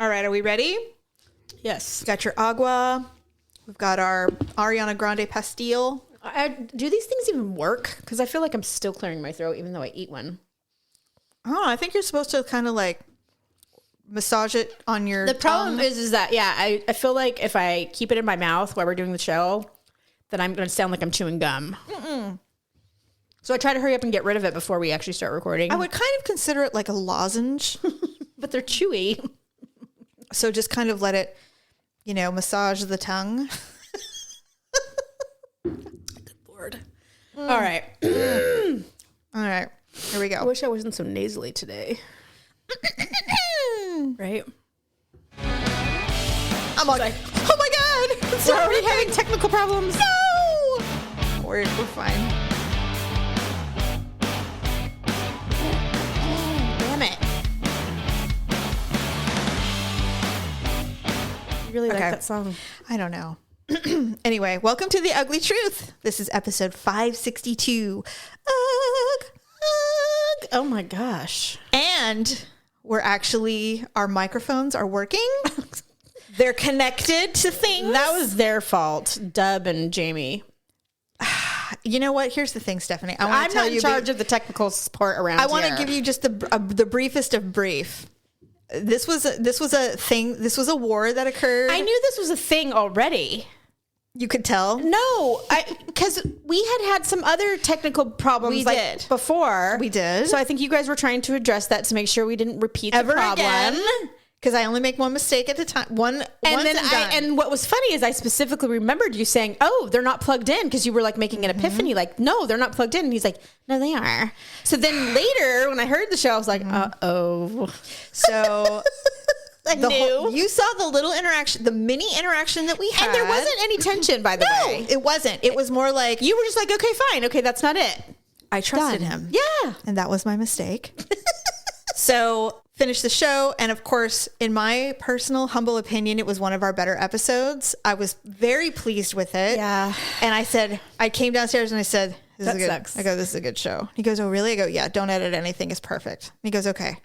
All right, are we ready? Yes. We've got your agua. We've got our Ariana Grande Pastille. Do these things even work? Because I feel like I'm still clearing my throat even though I eat one. Oh, I think you're supposed to kind of like massage it on your The problem tongue. is that, yeah, I feel like if I keep it in my mouth while we're doing the show, then I'm going to sound like I'm chewing gum. So I try to hurry up and get rid of it before we actually start recording. I would kind of consider it like a lozenge. But they're chewy. So just kind of let it, massage the tongue. Good Lord. All right. All right, here we I go. wish I wasn't so nasally today. Right? I'm like, oh my God. It's We're not already working. having technical problems. No. We're fine. Damn it. I really like Okay. that song. I don't know. Anyway, welcome to The Ugly Truth. This is episode 562. Ugh. Oh my gosh. And our microphones are working. They're connected to things. That was their fault, Dub and Jamie. You know what? Here's the thing, Stephanie. I want I'm to tell not you. in charge of the technical support around I want here. to give you just the briefest of brief. This was a thing. This was a war that occurred. I knew this was a thing already. You could tell. No, because we had some other technical problems We like did. before. We did. So I think you guys were trying to address that to make sure we didn't repeat Ever the problem. again. Because I only make one mistake at a time. Once done. And what was funny is I specifically remembered you saying, "Oh, they're not plugged in," because you were like making an epiphany, like, "No, they're not plugged in." And he's like, "No, they are." So then later, when I heard the show, I was like, "Uh-oh." So I knew. you saw the little interaction, the mini interaction that we had. And there wasn't any tension, by the way. It wasn't. It was more like You were just like, "Okay, fine. Okay, that's not it." I trusted Done. him. Yeah. And that was my mistake. So finished the show. And of course, in my personal humble opinion, it was one of our better episodes. I was very pleased with it. Yeah. And I came downstairs and I said, this That is good. sucks. I go, this is a good show. He goes, oh, really? I go, yeah, don't edit anything. It's perfect. And he goes, okay.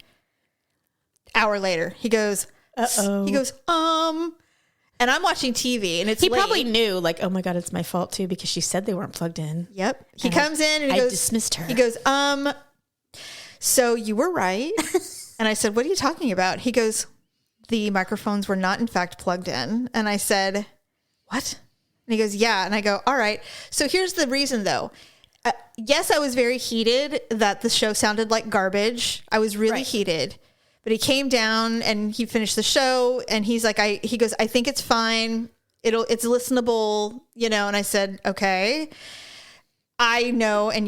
Hour later, he goes, Uh-oh. he goes, and I'm watching TV and it's He late. probably knew, like, oh my God, it's my fault too, because she said they weren't plugged in. Yep. He And comes in and he I goes, dismissed her. He goes, so you were right. And I said, what are you talking about? He goes, the microphones were not in fact plugged in. And I said, what? And he goes, yeah. And I go, all right. So here's the reason though. Yes, I was very heated that the show sounded like garbage. I was really heated. But he came down and he finished the show and he's like, he goes, I think it's fine. It's listenable, and I said, okay. I know, and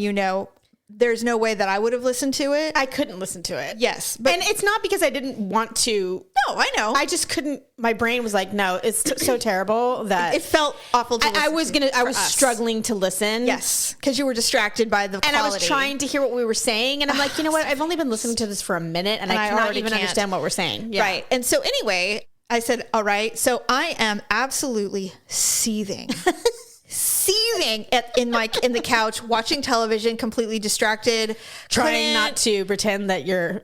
there's no way that I would have listened to it. I couldn't listen to it. Yes. And it's not because I didn't want to. No, I know. I just couldn't. My brain was like, no, it's so terrible that it felt awful to I was listen I was us. struggling to listen. Yes, because you were distracted by the And quality. I was trying to hear what we were saying. And I'm like, you know what? I've only been listening to this for a minute and I cannot already even can't. understand what we're saying. Yeah. Right. And so anyway, I said, all right. So I am absolutely seething. Seething in the couch, watching television, completely distracted, Trying to pretend that you're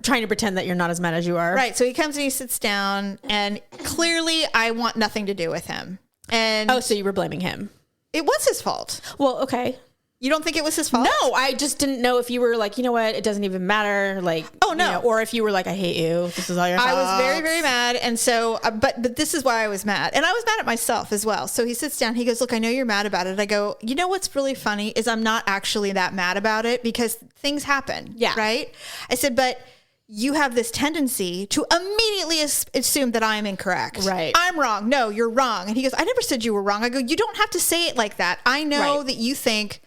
not as mad as you are. Right. So he comes and he sits down, and clearly I want nothing to do with him. And Oh, so you were blaming him. it was his fault. Well, okay. You don't think it was his fault? No, I just didn't know if you were like, you know what, it doesn't even matter. Like, Oh, no. or if you were like, I hate you. This is all your fault. I was very, very mad. And so, but this is why I was mad. And I was mad at myself as well. So he sits down, he goes, look, I know you're mad about it. I go, you know, what's really funny is I'm not actually that mad about it because things happen. Yeah. Right. I said, but you have this tendency to immediately assume that I'm incorrect. Right. I'm wrong. No, you're wrong. And he goes, I never said you were wrong. I go, you don't have to say it like that. I know Right. that you think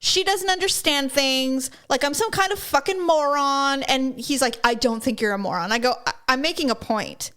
she doesn't understand things, like I'm some kind of fucking moron. And he's like, I don't think you're a moron. I go, I'm making a point.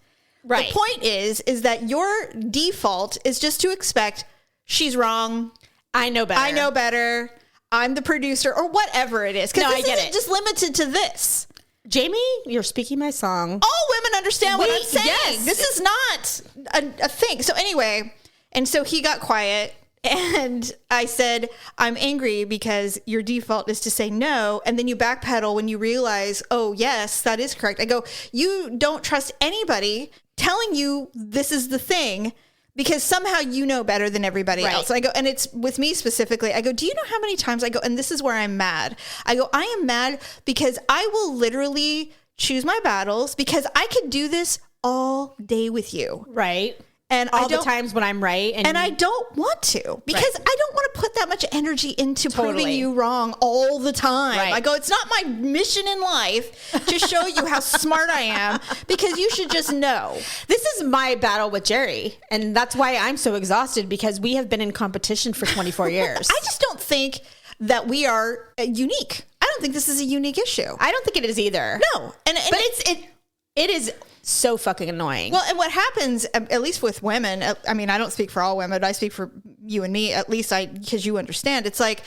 Right. The point is that your default is just to expect she's wrong. I know better. I know better. I'm the producer or whatever it is. Because No, this I get isn't it. just limited to this. Jamie, you're speaking my song. All women understand what I'm saying. yes. This is not a thing. So anyway, and so he got quiet. And I said, I'm angry because your default is to say no. And then you backpedal when you realize, oh, yes, that is correct. I go, you don't trust anybody telling you this is the thing because somehow you know better than everybody else. I go, and it's with me specifically, I go, do you know how many times I go, and this is where I'm mad. I go, I am mad because I will literally choose my battles because I could do this all day with you. Right. And all the times when I'm right. And I don't want to because I don't want to put that much energy into proving you wrong all the time. I go, it's not my mission in life to show you how smart I am because you should just know. This is my battle with Jerry. And that's why I'm so exhausted because we have been in competition for 24 years. I just don't think that we are unique. I don't think this is a unique issue. I don't think it is either. No. But it is so fucking annoying. Well, and what happens, at least with women, I mean, I don't speak for all women, I speak for you and me, at least because you understand. It's like,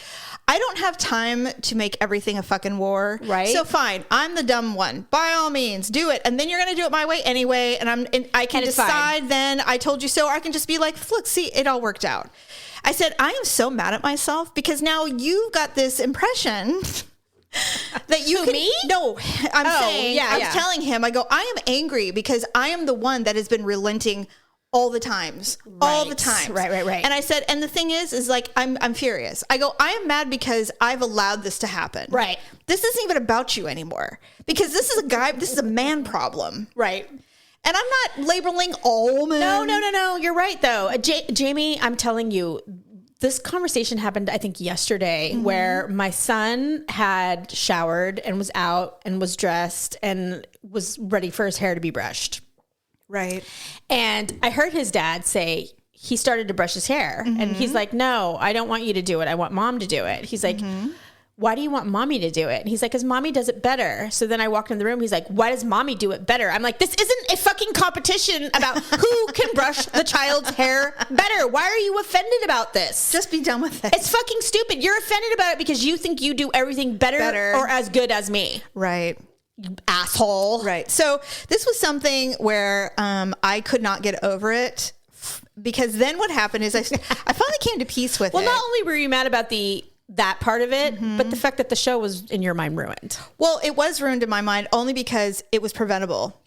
I don't have time to make everything a fucking war. Right. So fine, I'm the dumb one. By all means, do it. And then you're going to do it my way anyway. And I can decide then, I told you so, or I can just be like, look, see, it all worked out. I said, I am so mad at myself because now you've got this impression that you me? No, I'm saying, I was telling him, I go, I am angry because I am the one that has been relenting all the times, all the time. Right. And I said, and the thing is like, I'm furious. I go, I am mad because I've allowed this to happen. Right. This isn't even about you anymore because this is a man problem. Right. And I'm not labeling all men. No. You're right though. Jamie, I'm telling you, this conversation happened, I think, yesterday, where my son had showered and was out and was dressed and was ready for his hair to be brushed. Right. And I heard his dad say he started to brush his hair. And he's like, no, I don't want you to do it. I want mom to do it. He's like, why do you want mommy to do it? And he's like, because mommy does it better. So then I walked in the room. He's like, why does mommy do it better? I'm like, this isn't a fucking competition about who can brush the child's hair better. Why are you offended about this? Just be done with it. It's fucking stupid. You're offended about it because you think you do everything better. Or as good as me. Right. You asshole. Right. So this was something where I could not get over it because then what happened is I finally came to peace with it. Well, not only were you mad about that part of it, but the fact that the show was in your mind ruined. Well, it was ruined in my mind only because it was preventable.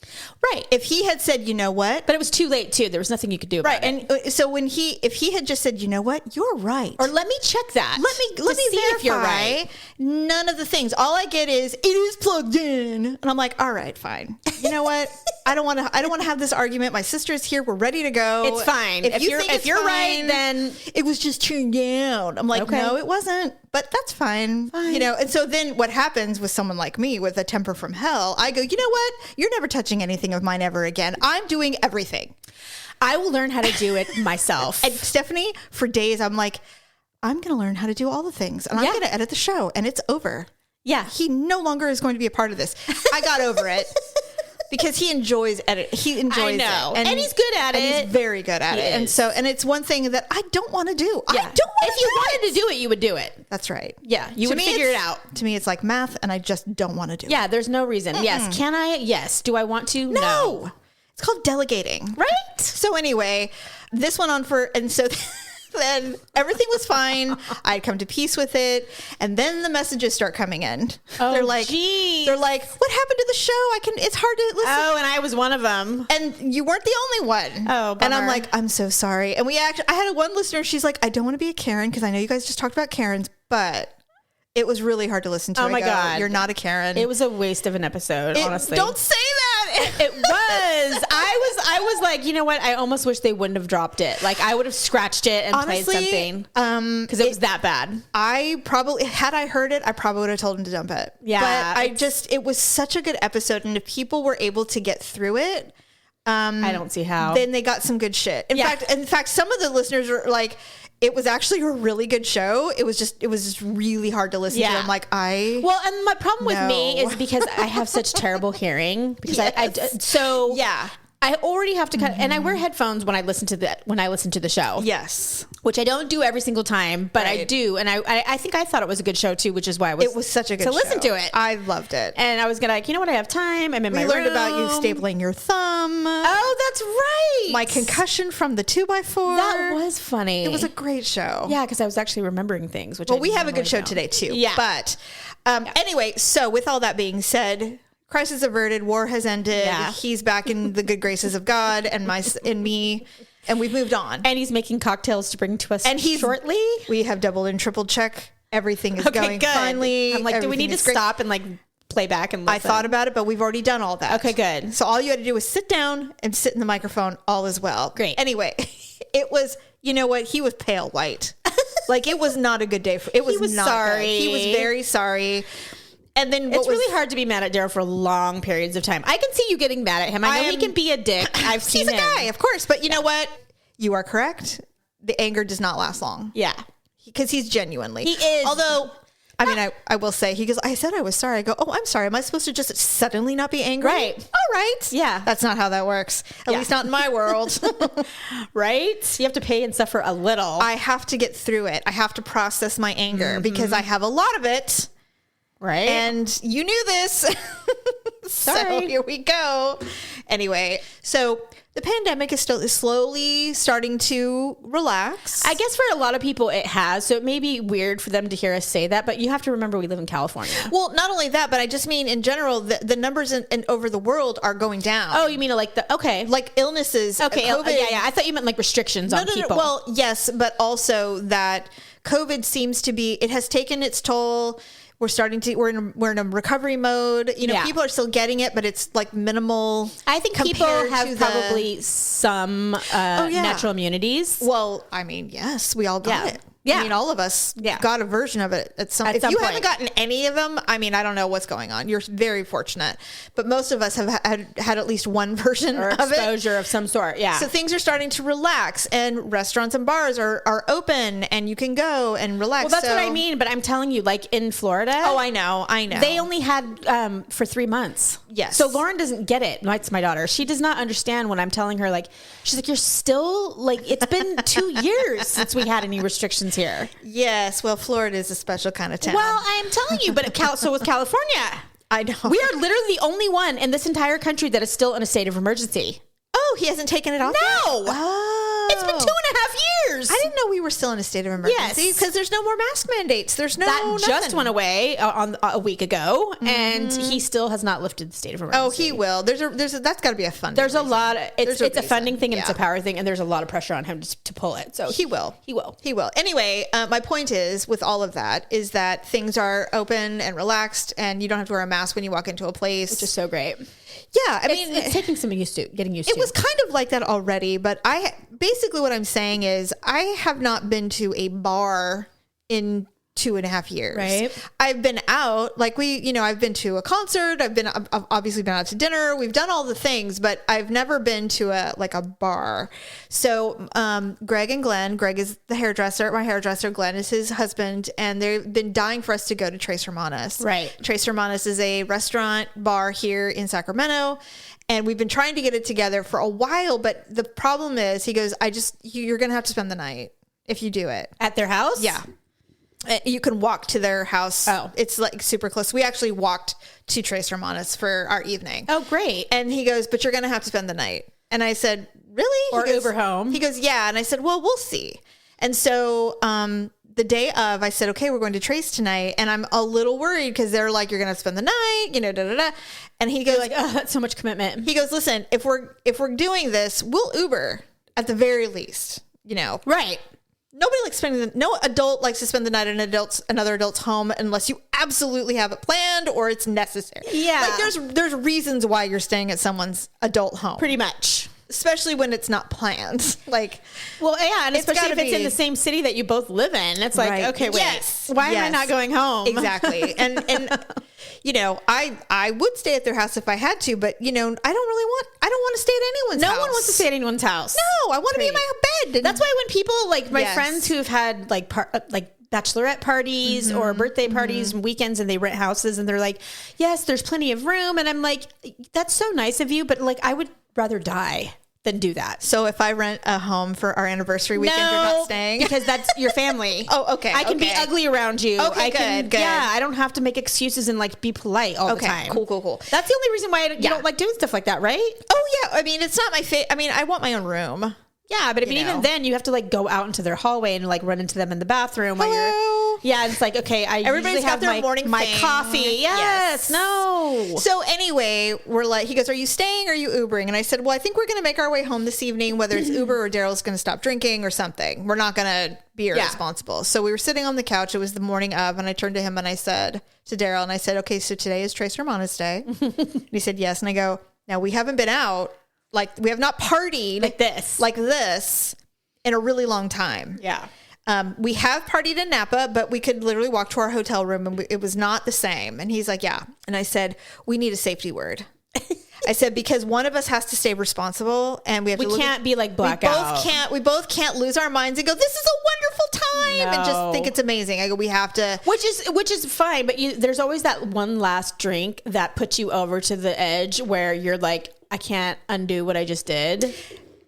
Right. If he had said, you know what? But it was too late too. There was nothing you could do about it. And so if he had just said, you know what? You're right. Or let me check that. Let me see verify if you're right. None of the things. All I get is it is plugged in. And I'm like, all right, fine. You know what? I don't want to have this argument. My sister's here. We're ready to go. It's fine. If you're right, then it was just turned down. I'm like, no, it wasn't. But that's fine. You know, and so then what happens with someone like me with a temper from hell, I go, you know what? You're never touching anything of mine ever again. I'm doing everything. I will learn how to do it myself. And Stephanie, for days, I'm like, I'm going to learn how to do all the things and I'm going to edit the show and it's over. Yeah. He no longer is going to be a part of this. I got over it. Because he enjoys edit. He enjoys it. And he's good at it. He's very good at it. And so, and it's one thing that I don't want to do. Yeah. I don't want to do it. If you wanted to do it, you would do it. That's right. Yeah. You would figure it out. To me, it's like math and I just don't want to do it. Yeah. There's no reason. Yes. Can I? Yes. Do I want to? No. It's called delegating. Right? So anyway, this went on and so then everything was fine. I'd come to peace with it. And then the messages start coming in. Oh, they're like, what happened to the show? It's hard to listen. Oh, and I was one of them. And you weren't the only one. Oh, bummer. And I'm like, I'm so sorry. And I had one listener. She's like, I don't want to be a Karen because I know you guys just talked about Karens, but it was really hard to listen to. Oh my God. You're not a Karen. It was a waste of an episode, honestly. Don't say that. It was. I was like, you know what? I almost wish they wouldn't have dropped it. Like I would have scratched it and honestly, played something. Because it was that bad. Had I heard it, I probably would have told him to dump it. Yeah. But it was such a good episode. And if people were able to get through it, I don't see how. Then they got some good shit. In fact, some of the listeners were like, it was actually a really good show. It was just really hard to listen to. I'm like, and my problem with me is because I have such terrible hearing because I already have to cut, and I wear headphones when I listen to the show. Yes, which I don't do every single time, but I do, and I think I thought it was a good show too, which is why it was such a good show. Listen to it. I loved it, and I was gonna you know what? I have time. I'm in my room. We learned about you stapling your thumb. Oh, that's right. My concussion from the 2x4. That was funny. It was a great show. Yeah, because I was actually remembering things. Which we have a good show today too. Yeah, but anyway, so with all that being said, crisis averted, war has ended. Yeah. He's back in the good graces of God and me, and we've moved on. And he's making cocktails to bring to us shortly. We have doubled and triple check. Everything is going finally. I'm like, do we need to stop and like play back and listen? I thought about it, but we've already done all that. Okay, good. So all you had to do was sit down and sit in the microphone. All is well. Great. Anyway, it was, you know what? He was pale white. Like, it was not a good day. He was not sorry. Good. He was very sorry. And then it's really hard to be mad at Daryl for long periods of time. I can see you getting mad at him. I know he can be a dick. I've seen him. He's a guy, of course. But you know what? You are correct. The anger does not last long. Yeah. Because he's genuinely. He is. Although, I mean, I will say, he goes, I said I was sorry. I go, oh, I'm sorry. Am I supposed to just suddenly not be angry? Right. All right. Yeah. That's not how that works. At least not in my world. Right? You have to pay and suffer a little. I have to get through it. I have to process my anger because I have a lot of it. Right. And you knew this. Sorry. So here we go. Anyway, so the pandemic is still slowly starting to relax. I guess for a lot of people it has. So it may be weird for them to hear us say that, but you have to remember we live in California. Well, not only that, but I just mean in general, the numbers in over the world are going down. Oh, you mean like like illnesses. Okay. COVID. Yeah. I thought you meant like restrictions on people. Well, yes, but also that COVID seems to be, it has taken its toll. We're in a recovery mode. You know, people are still getting it, but it's like minimal. I think people have probably some natural immunities. Well, I mean, yes, we all got it. Yeah. I mean, all of us got a version of it at some point. If you haven't gotten any of them, I mean, I don't know what's going on. You're very fortunate. But most of us have had at least one version or of exposure of some sort. Yeah. So things are starting to relax and restaurants and bars are open and you can go and relax. Well, that's what I mean. But I'm telling you, like in Florida. Oh, I know. They only had for 3 months. Yes. So Lauren doesn't get it. That's my daughter. She does not understand when I'm telling her, like, she's like, you're still like, it's been 2 years since we had any restrictions here. Yes. Well, Florida is a special kind of town. Well, I'm telling you, but so was California. I know. We are literally the only one in this entire country that is still in a state of emergency. Oh, he hasn't taken it off No. yet? Oh. It's been 2.5 years. I didn't know we were still in a state of emergency because there's no more mask mandates. There's that just went away on a week ago, and he still has not lifted the state of emergency. Oh, he will. There's that's got to be a funding. There's a reason. lot. It's a funding thing and it's a Yeah. power thing, and there's a lot of pressure on him to pull it. So He will. He will. He will. Anyway, my point is with all of that is that things are open and relaxed, and you don't have to wear a mask when you walk into a place, Which is so great. Yeah, I mean, it's taking some getting used to. It was kind of like that already, but basically what I'm saying is I have not been to a bar in 2.5 years. Right. I've been out, like I've been to a concert. I've obviously been out to dinner. We've done all the things, but I've never been to a bar. So, Greg and Glenn, Greg is the hairdresser, my hairdresser, Glenn is his husband, and they've been dying for us to go to Tres Hermanas. Right. Tres Hermanas is a restaurant bar here in Sacramento. And we've been trying to get it together for a while, but the problem is, he goes, you're going to have to spend the night if you do it. At their house? Yeah. You can walk to their house. Oh. It's like super close. We actually walked to Tres Hermanas for our evening. Oh, great. And he goes, but you're going to have to spend the night. And I said, really? Or Uber home. He goes, yeah. And I said, well, we'll see. And so the day of, I said, okay, we're going to Tres tonight. And I'm a little worried because they're like, you're going to spend the night, da-da-da. And he goes, like, oh, that's so much commitment. He goes, listen, if we're doing this, we'll Uber at the very least, Right. Nobody likes no adult likes to spend the night in another adult's home unless you absolutely have it planned or it's necessary. Yeah. Like there's reasons why you're staying at someone's adult home. Pretty much. Especially when it's not planned. Like, well, yeah, and especially if it's in be the same city that you both live in. It's like, okay, wait, why am I not going home? Exactly. And I would stay at their house if I had to, but I don't want to stay at anyone's house. No one wants to stay at anyone's house. No, I want to be in my bed. That's why when people like my friends who've had like bachelorette parties or birthday parties and weekends and they rent houses and they're like, yes, there's plenty of room. And I'm like, that's so nice of you. But like, I would rather die than do that. So if I rent a home for our anniversary weekend, you're not staying? Because that's your family. Oh, okay. I can be ugly around you. Okay, good. Yeah, I don't have to make excuses and like be polite all the time. Cool. That's the only reason why you don't like doing stuff like that, right? Oh yeah. I mean, it's not my favorite. I mean, I want my own room. Yeah, but I mean, even then you have to like go out into their hallway and like run into them in the bathroom. Hello. Yeah, it's like, okay, Everybody's usually got have their my morning my thing. coffee. Yes, no. So anyway, we're like, he goes, are you staying or are you Ubering? And I said, well, I think we're going to make our way home this evening, whether it's Uber or Daryl's going to stop drinking or something. We're not going to be irresponsible. So we were sitting on the couch. It was the morning of, and I turned to him and I said to Daryl, and I said, okay, so today is Trace Romano's day. And he said, yes. And I go, now we haven't been out. Like, we have not partied like this in a really long time. Yeah. We have partied in Napa, but we could literally walk to our hotel room and it was not the same. And he's like, yeah. And I said, we need a safety word. I said, because one of us has to stay responsible and we can't be like blackout. We both can't lose our minds and go, this is a wonderful time and just think it's amazing. I go, we have to. Which is fine. But there's always that one last drink that puts you over to the edge where you're like, I can't undo what I just did.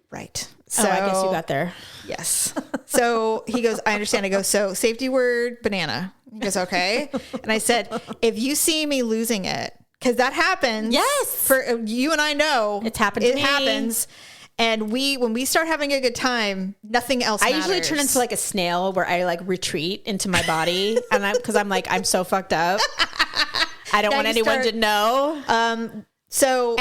Right. So I guess you got there. Yes. So he goes, I understand. I go, so safety word, banana. He goes, okay. And I said, if you see me losing it, because that happens. Yes. For you and I know. It's happened to me. It happens. And when we start having a good time, nothing else matters. I usually turn into like a snail where I like retreat into my body. And because I'm like, I'm so fucked up. I don't want anyone to know. So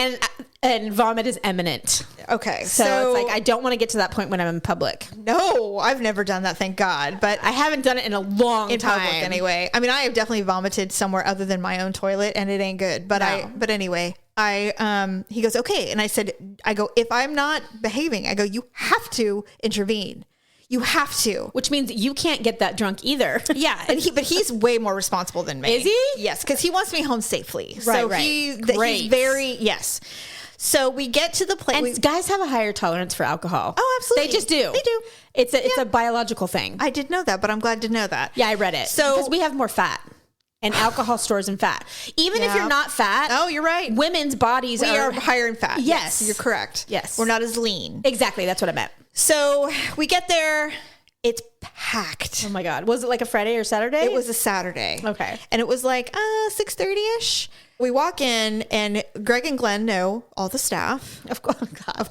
and vomit is imminent. Okay. So it's like, I don't want to get to that point when I'm in public. No, I've never done that, thank God. But I haven't done it in a long time. Public anyway. I mean, I have definitely vomited somewhere other than my own toilet and it ain't good. But anyway, he goes, okay. And I go, if I'm not behaving, I go, you have to intervene. You have to. Which means you can't get that drunk either. Yeah. And he's way more responsible than me. Is he? Yes. Because he wants me home safely. Right, so right. He's very, yes. So we get to the place. And guys have a higher tolerance for alcohol. Oh, absolutely. They just do. They do. It's a biological thing. I did know that, but I'm glad to know that. Yeah, I read it. So because we have more fat. And alcohol stores in fat. Even if you're not fat. Oh, you're right. Women's bodies are higher in fat. Yes. You're correct. Yes. We're not as lean. Exactly. That's what I meant. So we get there. It's packed. Oh my God. Was it like a Friday or Saturday? It was a Saturday. Okay. And it was like 6:30ish. We walk in and Greg and Glenn know all the staff. Of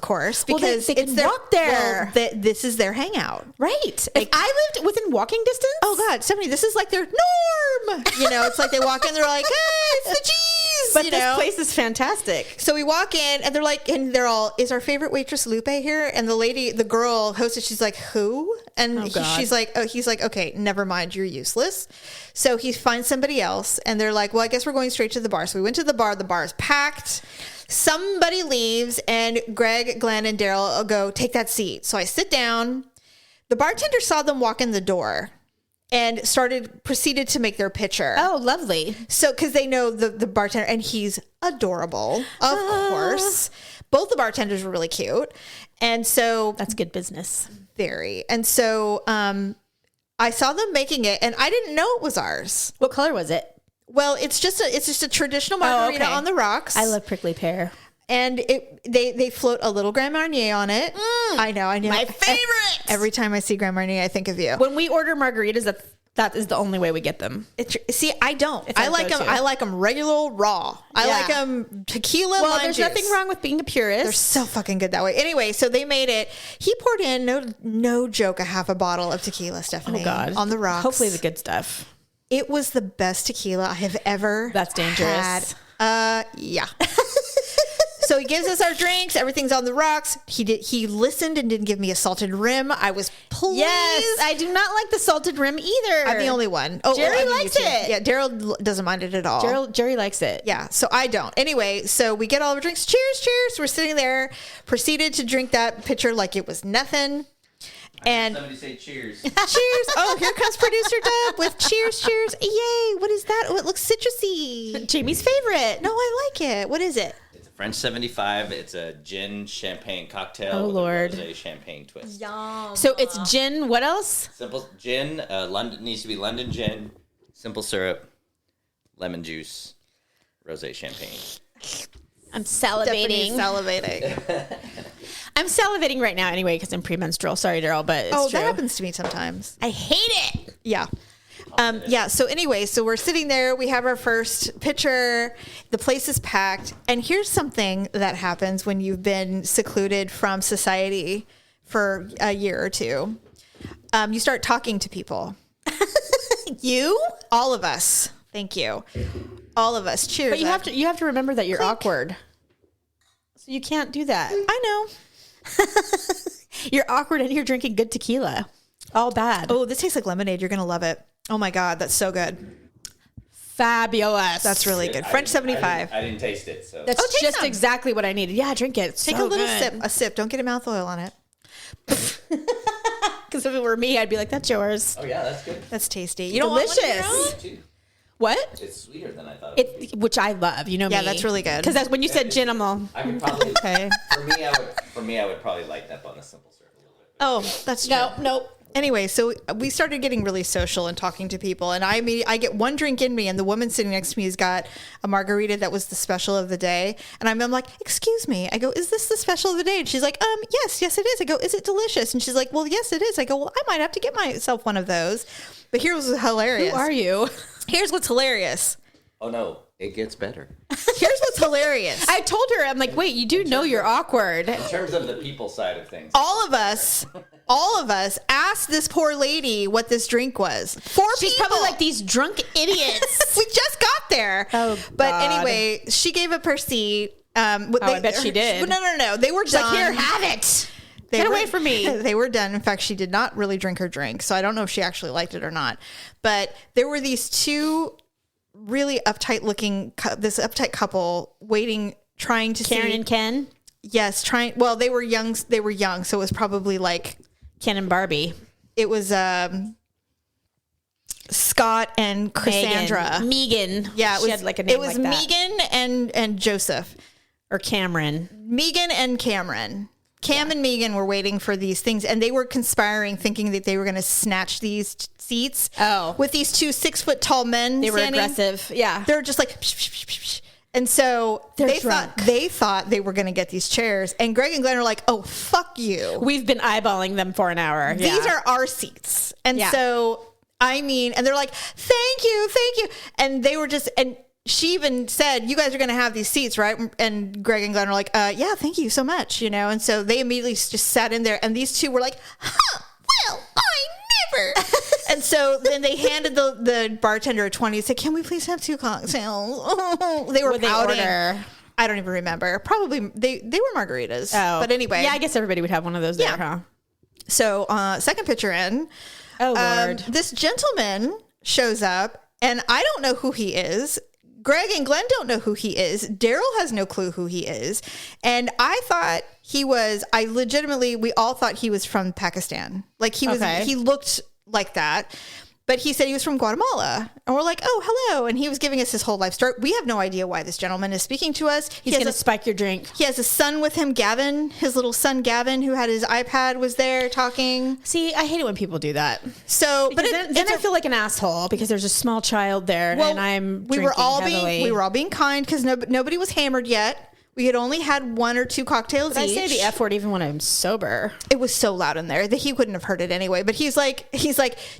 course. Because they can walk there. Well, this is their hangout. Right. If I lived within walking distance. Oh God, Stephanie, this is like their norm. It's like they walk in, they're like, hey, it's the cheese. But this place is fantastic. So we walk in and they're like, and they're all, is our favorite waitress Lupe here? And the girl hostess, she's like, who? And he's like, okay, never mind, you're useless. So he finds somebody else and they're like, well, I guess we're going straight to the bar. So we went to the bar is packed. Somebody leaves and Greg, Glenn, and Daryl go, take that seat. So I sit down. The bartender saw them walk in the door and proceeded to make their pitcher. Oh, lovely. So, because they know the bartender, and he's adorable, of course. Both the bartenders were really cute. And so... That's good business. Very. And so I saw them making it, and I didn't know it was ours. What color was it? Well, it's just a traditional margarita on the rocks. I love prickly pear. And they float a little Grand Marnier on it. I know. My favorite. Every time I see Grand Marnier, I think of you. When we order margaritas, that is the only way we get them. See, I don't. I like them regular raw. I like them tequila. Well, there's nothing wrong with being a purist. They're so fucking good that way. Anyway, so they made it. He poured in no joke a half a bottle of tequila, Stephanie. Oh God, on the rocks. Hopefully the good stuff. It was the best tequila I have ever. That's dangerous. Yeah. So he gives us our drinks. Everything's on the rocks. He listened and didn't give me a salted rim. I was pleased. Yes, I do not like the salted rim either. I'm the only one. Oh, Jerry likes it. Yeah, Daryl doesn't mind it at all. Jerry likes it. Yeah, so I don't. Anyway, so we get all our drinks. Cheers, cheers. We're sitting there, proceeded to drink that pitcher like it was nothing. And somebody say cheers. Cheers. Oh, here comes producer Dub with cheers, cheers. Yay. What is that? Oh, it looks citrusy. Jamie's favorite. No, I like it. What is it? It's a French 75. It's a gin champagne cocktail. Oh, with Lord. A rosé champagne twist. Yum. So it's gin. What else? Simple gin. London needs to be London gin. Simple syrup. Lemon juice. Rosé champagne. I'm salivating. I'm salivating right now anyway because I'm premenstrual. Sorry, Daryl, but it's true. That happens to me sometimes. I hate it. Yeah. Yeah. So anyway, so we're sitting there. We have our first pitcher. The place is packed. And here's something that happens when you've been secluded from society for a year or two. You start talking to people. You? All of us. Thank you. All of us. Cheers. But you have to remember that you're awkward. So you can't do that. I know. You're awkward and you're drinking good tequila. All bad. Oh, this tastes like lemonade. You're going to love it. Oh my God. That's so good. Fabulous. That's really good. French 75. I didn't taste it, so. That's taste just some. exactly what I needed. Yeah, drink it. It's Take so a little good. sip. A sip. Don't get a mouth oil on it. Because if it were me, I'd be like, that's yours. Oh, yeah, that's good. That's tasty. You don't want one of your Delicious. own? Too. What? It's sweeter than I thought it would be. Which I love. You know me. Yeah, that's really good. Because when you said gin, I'm all, I could probably, Okay. for me, I would probably lighten up on the simple syrup a little bit. Oh, that's true. nope. Anyway, so we started getting really social and talking to people, and I get one drink in me, and the woman sitting next to me has got a margarita that was the special of the day, and I'm like, excuse me. I go, is this the special of the day? And she's like, yes, it is. I go, is it delicious? And she's like, well, yes, it is. I go, well, I might have to get myself one of those. But here's what's hilarious. Who are you? Here's what's hilarious. Oh, no. It gets better. Here's what's hilarious. I told her, I'm like, wait, you do know you're awkward. In terms of the people side of things. All of us asked this poor lady what this drink was. She's probably like, these drunk idiots. We just got there. Oh, but God. anyway, she gave up her seat. I bet she did. No. They were She's done. like, here, have it. They Get were- away from me. They were done. In fact, she did not really drink her drink, so I don't know if she actually liked it or not. But there were these two really uptight couple waiting, trying to Karen see. and Ken. Yes, trying. Well, they were young, so it was probably like Ken and Barbie. it was Scott and Cassandra. Megan. Yeah, She had like a name It was like that. Megan and Joseph. Or Cameron. Megan and Cameron. Cam and Megan were waiting for these things, and they were conspiring, thinking that they were going to snatch these seats. Oh. With these two 6 foot tall men. They were standing. aggressive. Yeah. They're just like, psh, psh, psh, psh. And so They're they drunk. thought they were going to get these chairs, and Greg and Glenn are like, "Oh, fuck you! We've been eyeballing them for an hour. These are our seats." And Yeah. so, and they're like, "Thank you," and they were just and. She even said, "You guys are going to have these seats, right?" And Greg and Glenn are like, "Yeah, thank you so much," And so they immediately just sat in there, and these two were like, "Well, I never." And so then they handed the bartender a 20 and said, "Can we please have 2 cocktails?" They were What'd they pouting. order? I don't even remember. Probably they were margaritas. Oh. But anyway, Yeah, I guess everybody would have one of those there, Yeah. huh? So second picture in. Oh, Lord. This gentleman shows up, and I don't know who he is. Greg and Glenn don't know who he is. Daryl has no clue who he is. And I thought we all thought he was from Pakistan. Like he looked like that. But he said he was from Guatemala. And we're like, "Oh, hello." And he was giving us his whole life story. We have no idea why this gentleman is speaking to us. He's going to spike your drink. He has a son with him, Gavin. His little son, Gavin, who had his iPad, was there talking. See, I hate it when people do that. So, but Then I feel like an asshole because there's a small child there and I'm we were all heavily. being kind because nobody was hammered yet. We had only had 1 or 2 cocktails I each. say the F word even when I'm sober. It was so loud in there that he wouldn't have heard it anyway. But he's like,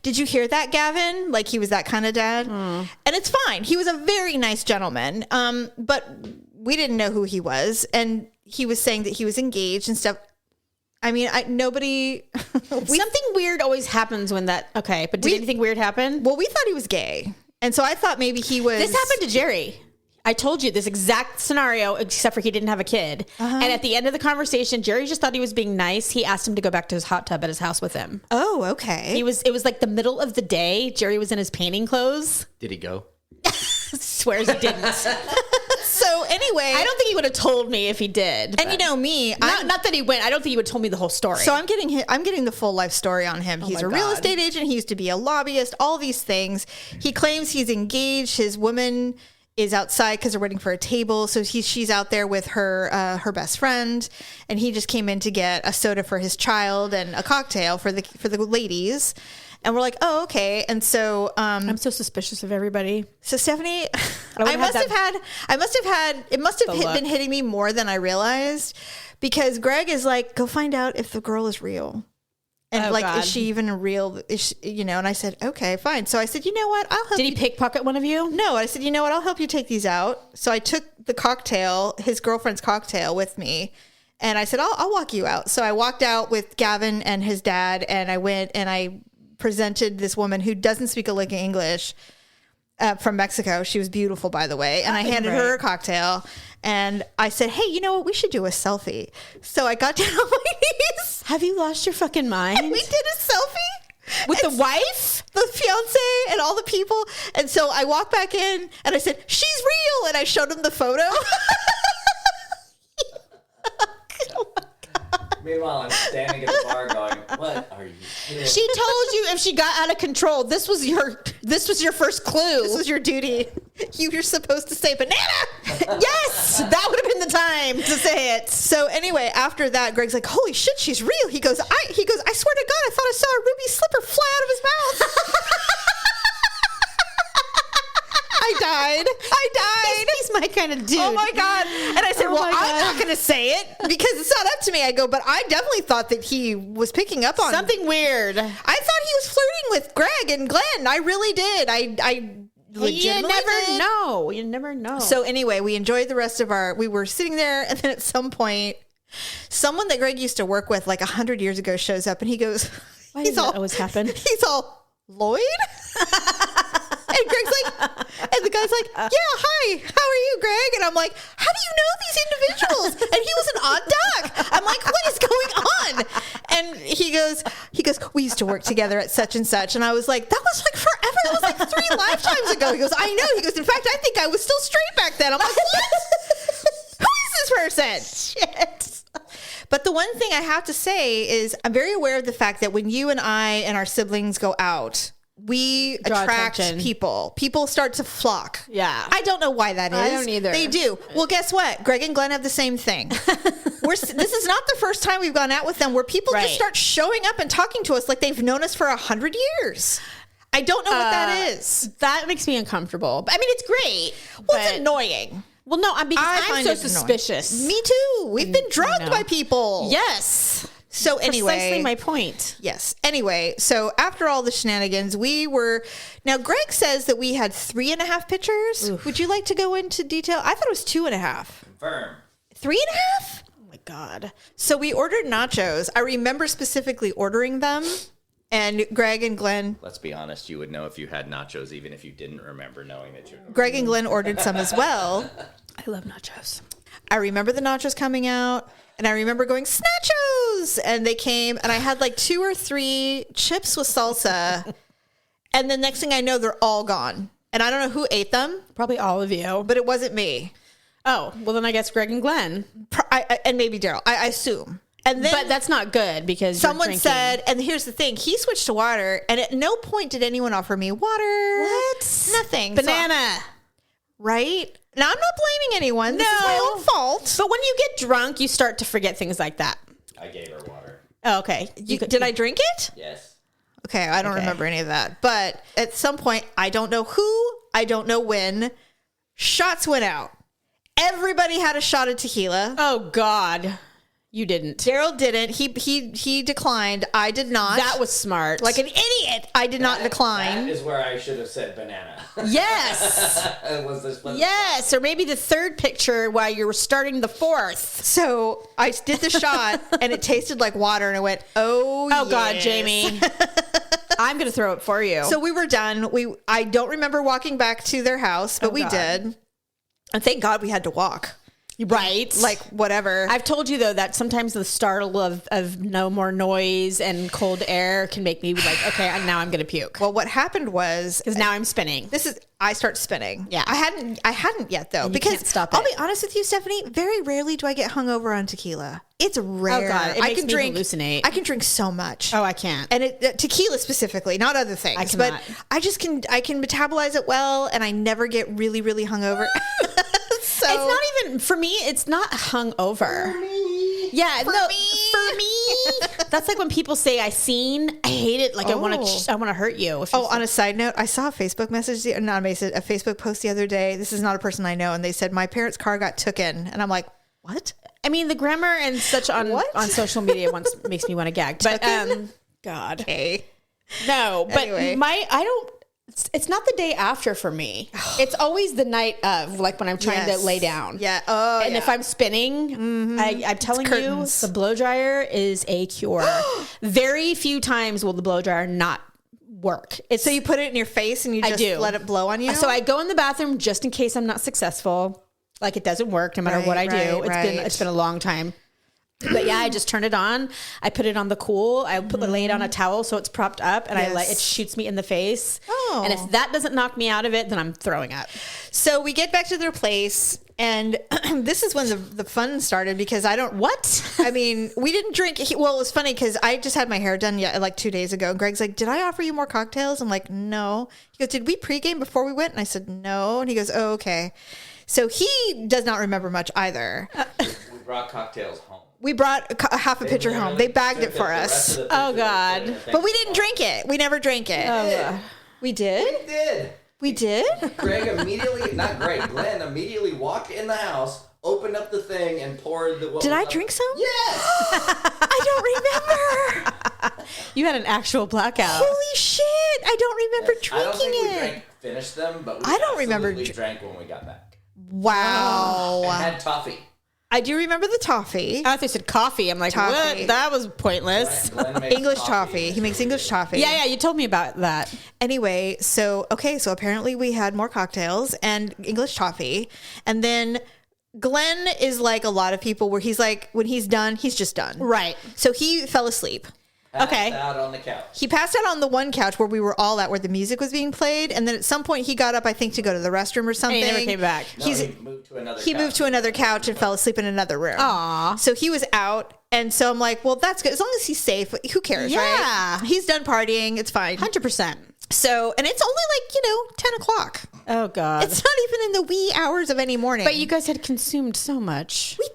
"Did you hear that, Gavin?" Like he was that kind of dad. And it's fine. He was a very nice gentleman. But we didn't know who he was, and he was saying that he was engaged and stuff. I mean, nobody. Something weird always happens when that. Okay, but did anything weird happen? Well, we thought he was gay, and so I thought maybe he was. This happened to Jerry. I told you this exact scenario, except for he didn't have a kid. And at the end of the conversation, Jerry just thought he was being nice. He asked him to go back to his hot tub at his house with him. Oh, okay. It was like the middle of the day. Jerry was in his painting clothes. Did he go? Swears he didn't. So anyway, I don't think he would have told me if he did. And you know me, not that he went. I don't think he would have told me the whole story. So I'm getting the full life story on him. He's my a real God. estate agent. He used to be a lobbyist. All these things. He claims he's engaged. His woman is outside because they're waiting for a table. So she's out there with her best friend, and he just came in to get a soda for his child and a cocktail for the ladies. And we're like, "Oh, okay." And so I'm so suspicious of everybody. So Stephanie, I must have been hitting me more than I realized, because Greg is like, "Go find out if the girl is real." And Oh, God. is she even a real, and I said, "Okay, fine." So I said, "You know what? I'll help Did you." he pickpocket one of you? No, I said, "You know what? I'll help you take these out." So I took the cocktail, his girlfriend's cocktail, with me. And I said, I'll walk you out. So I walked out with Gavin and his dad, and I went and I presented this woman who doesn't speak a lick of English from Mexico. She was beautiful, by the way. And I handed her a cocktail and I said, hey, you know what? We should do a selfie. So I got down on my knees. Have you lost your fucking mind? And we did a selfie. With the wife? The fiance and all the people. And so I walked back in and I said, she's real. And I showed him the photo. Meanwhile, I'm standing at the bar going, what are you doing? She told you if she got out of control, this was your first clue. This was your duty. You were supposed to say banana. Yes, that would have been the time to say it. So anyway, after that, Greg's like, holy shit, she's real. He goes, I swear to God, I thought I saw a ruby slipper fly out of his mouth. I died. He's my kind of dude. Oh my God. And I said, well, I'm not going to say it because it's not up to me. I go, but I definitely thought that he was picking up on something weird. I thought he was flirting with Greg and Glenn. I really did. I legitimately did. You never know. So anyway, we enjoyed the rest of we were sitting there, and then at some point, someone that Greg used to work with like 100 years ago shows up, and he goes, why does that always happen? He's all, Lloyd? And Greg's like, and the guy's like, yeah, hi, how are you, Greg? And I'm like, how do you know these individuals? And he was an odd duck. I'm like, what is going on? And he goes, we used to work together at such and such. And I was like, that was like forever. It was like 3 lifetimes ago. He goes, I know. He goes, in fact, I think I was still straight back then. I'm like, what? Who is this person? Shit. But the one thing I have to say is I'm very aware of the fact that when you and I and our siblings go out, we attract attention. People. People start to flock. Yeah. I don't know why that is. I don't either. They do. Well, guess what? Greg and Glenn have the same thing. This is not the first time we've gone out with them where people just start showing up and talking to us like they've known us for 100 years. I don't know what that is. That makes me uncomfortable. I mean, it's great. Well, it's annoying. Well, no, because I'm so suspicious. Annoying. Me too. We've been drugged by people. Yes. So anyway, precisely my point. Yes. Anyway, so after all the shenanigans, now Greg says that we had 3.5 pictures. Oof. Would you like to go into detail? I thought it was 2.5. Confirm. 3.5? Oh my God. So we ordered nachos. I remember specifically ordering them. And Greg and Glenn. Let's be honest, you would know if you had nachos, even if you didn't remember knowing that you. Greg and Glenn ordered some as well. I love nachos. I remember the nachos coming out. And I remember going, Snachos! And they came, and I had like 2 or 3 chips with salsa. And the next thing I know, they're all gone. And I don't know who ate them. Probably all of you. But it wasn't me. Oh, well, then I guess Greg and Glenn. And maybe Daryl, I assume. And then, but that's not good because someone said, and here's the thing, he switched to water, and at no point did anyone offer me water. What? Nothing. Banana. Right? Now, I'm not blaming anyone. This is my own fault. But when you get drunk, you start to forget things like that. I gave her water. Oh, okay. Did I drink it? Yes. Okay, I don't remember any of that. But at some point, I don't know who, I don't know when, shots went out. Everybody had a shot of tequila. Oh, God. You didn't. Daryl didn't. He declined. I did not. That was smart. Like an idiot. I did not decline. That is where I should have said banana. Yes. Was this one? Yes. Or maybe the third picture while you were starting the fourth. So I did the shot and it tasted like water and I went, oh yes. God, Jamie. I'm going to throw it for you. So we were done. I don't remember walking back to their house, but we did. And thank God we had to walk. Right. Like, whatever. I've told you, though, that sometimes the startle of no more noise and cold air can make me like, okay, now I'm going to puke. Well, what happened was... Because now I'm spinning. I start spinning. Yeah. I hadn't yet, though. And because can't stop I'll be honest with you, Stephanie, very rarely do I get hungover on tequila. It's rare. Oh, God. It makes me hallucinate. I can drink so much. Oh, I can't. And tequila specifically, not other things. I cannot. But I can metabolize it well, and I never get really, really hungover. So, it's not even, for me, it's not hungover. For me. Yeah, for me. That's like when people say I hate it. Like I want to hurt you. On a side note, I saw a Facebook a Facebook post the other day. This is not a person I know. And they said, my parents' car got taken. And I'm like, what? I mean, the grammar and such on social media makes me want to gag. But, God. Okay. No, but anyway. It's not the day after for me. It's always the night of, like when I'm trying to lay down. Yeah. And if I'm spinning, I'm telling you, the blow dryer is a cure. Very few times will the blow dryer not work. So you put it in your face and you just let it blow on you? So I go in the bathroom just in case I'm not successful. Like it doesn't work no matter what I do. It's been a long time. But yeah, I just turn it on. I put it on the cool. I lay it on a towel so it's propped up, and it shoots me in the face. Oh. And if that doesn't knock me out of it, then I'm throwing up. So we get back to their place, and this is when the fun started because I mean, we didn't drink. Well, it was funny because I just had my hair done like 2 days ago. And Greg's like, "Did I offer you more cocktails?" I'm like, "No." He goes, "Did we pregame before we went?" And I said, "No." And he goes, "Oh, okay." So he does not remember much either. We brought cocktails home. We brought half a pitcher home. They bagged it for us. Oh, God. But we didn't drink it. We never drank it. We did? We did. We did? Glenn immediately walked in the house, opened up the thing, and poured the... Did I drink some? Yes! I don't remember. You had an actual blackout. Holy shit. I don't remember drinking I don't think it. we finished them, but we I don't remember drank when we got back. Wow. And had toffee. I do remember the toffee. I thought they said coffee. I'm like, toffee. What? That was pointless. Glenn makes English toffee. He makes English toffee. Yeah, you told me about that. Anyway, so apparently we had more cocktails and English toffee. And then Glenn is like a lot of people where he's like, when he's done, he's just done. Right. So he fell asleep. Passed out on the couch. He passed out on the one couch where we were all at, where the music was being played, and then at some point he got up, I think, to go to the restroom or something. And he never came back. No, he moved to another couch. He moved to another couch and fell asleep in another room. Aw. So he was out, and so I'm like, well, that's good. As long as he's safe, who cares, right? He's done partying. It's fine. 100%. So, and it's only like, 10 o'clock. Oh, God. It's not even in the wee hours of any morning. But you guys had consumed so much. We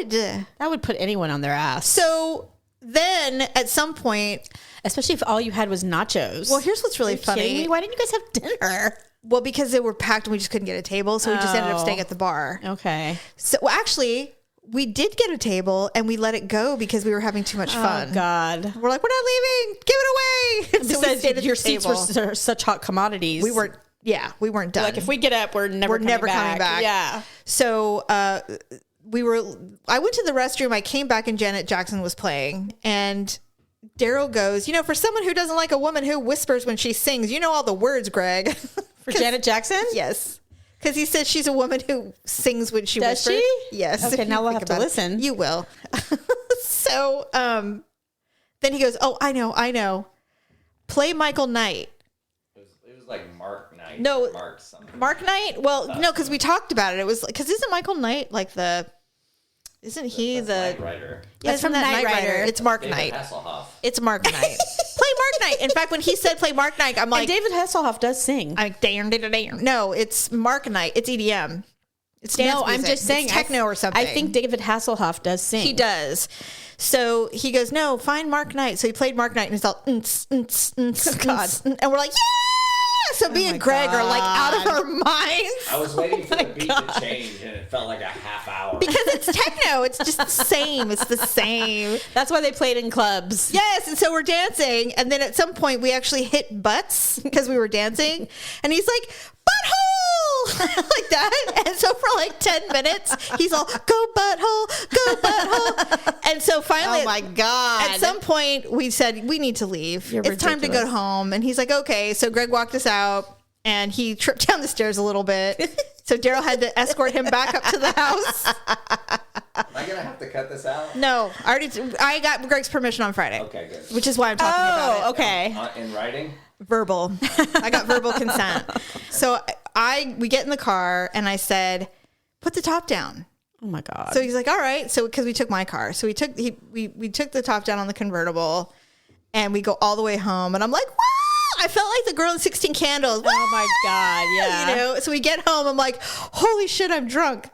did. That would put anyone on their ass. So then at some point... Especially if all you had was nachos. Well, here's what's really funny. Kidding me? Why didn't you guys have dinner? Well, because they were packed and we just couldn't get a table. So we just ended up staying at the bar. Okay. So actually, we did get a table and we let it go because we were having too much fun. Oh, God. We're like, we're not leaving. Give it away. And so we stayed at your the seats table. were such hot commodities. We weren't done. Like, if we get up, we're never coming back. Yeah. So I went to the restroom. I came back and Janet Jackson was playing. And Daryl goes, for someone who doesn't like a woman who whispers when she sings, all the words, Greg. For Janet Jackson? Yes. Because he said she's a woman who sings when she whispers. Does she? Yes. Okay, now we'll have to listen. You will. So then he goes, oh, I know. Play Michael Knight. It was like Mark Knight. No. Mark something. Mark Knight? Well, no, because we talked about it. It was because isn't Michael Knight like isn't he That's the Knight Rider? Yeah, that's from Knight Rider. It's Mark David Knight. Hasselhoff. It's Mark Knight. Play Mark Knight. In fact, when he said play Mark Knight, I'm like, and David Hasselhoff does sing. I'm like, damn. No, it's Mark Knight. It's EDM. It's dance No, I'm music. just saying it's techno or something. I think David Hasselhoff does sing. He does. So he goes, no, find Mark Knight. So he played Mark Knight and it's all, and we're like, yeah. So me and Greg are like out of our minds. I was waiting for the beat to change, and it felt like a half hour. Because it's techno. It's just the same. It's the same. That's why they played in clubs. Yes. And so we're dancing. And then at some point we actually hit butts because we were dancing. And he's like, butthole! Like that. And so for like 10 minutes, he's all, go butthole. And so finally, Oh my God. at some point we said, we need to leave. It's time to go home. And he's like, okay. So Greg walked us out and he tripped down the stairs a little bit. So Daryl had to escort him back up to the house. Am I going to have to cut this out? No, I got Greg's permission on Friday. Okay, good. Which is why I'm talking about it. Oh, okay. In writing? Verbal. I got verbal consent. So we get in the car and I said, put the top down. Oh my God. So he's like, all right. So because we took my car. So we took the top down on the convertible and we go all the way home and I'm like, wow! I felt like the girl in 16 Candles. Oh my God. Yeah. So we get home. I'm like, holy shit, I'm drunk.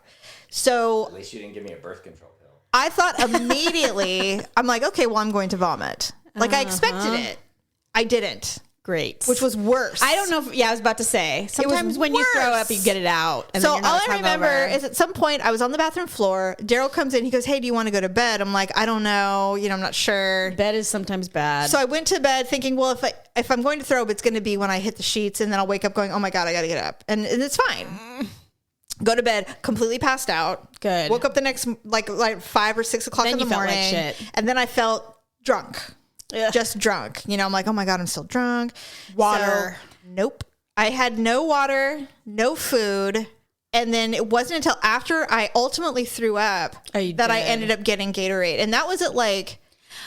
So At least you didn't give me a birth control pill. I thought immediately, I'm like, okay, well, I'm going to vomit. Like I expected it. I didn't. Great. Which was worse. I don't know if, I was about to say, sometimes when you throw up, you get it out. And so then you're all not I remember is at some point I was on the bathroom floor. Daryl comes in. He goes, hey, do you want to go to bed? I'm like, I don't know. I'm not sure. Bed is sometimes bad. So I went to bed thinking, well, if I'm going to throw up, it's going to be when I hit the sheets and then I'll wake up going, oh my God, I got to get up. And it's fine. Go to bed, completely passed out. Good. Woke up the next, like 5 or 6 o'clock Then in the you felt like morning. shit. And then I felt drunk. just drunk. You know, I'm like, oh my God, I'm still drunk. Water. So, nope. I had no water, no food. And then it wasn't until after I ultimately threw up that I ended up getting Gatorade. And that was at like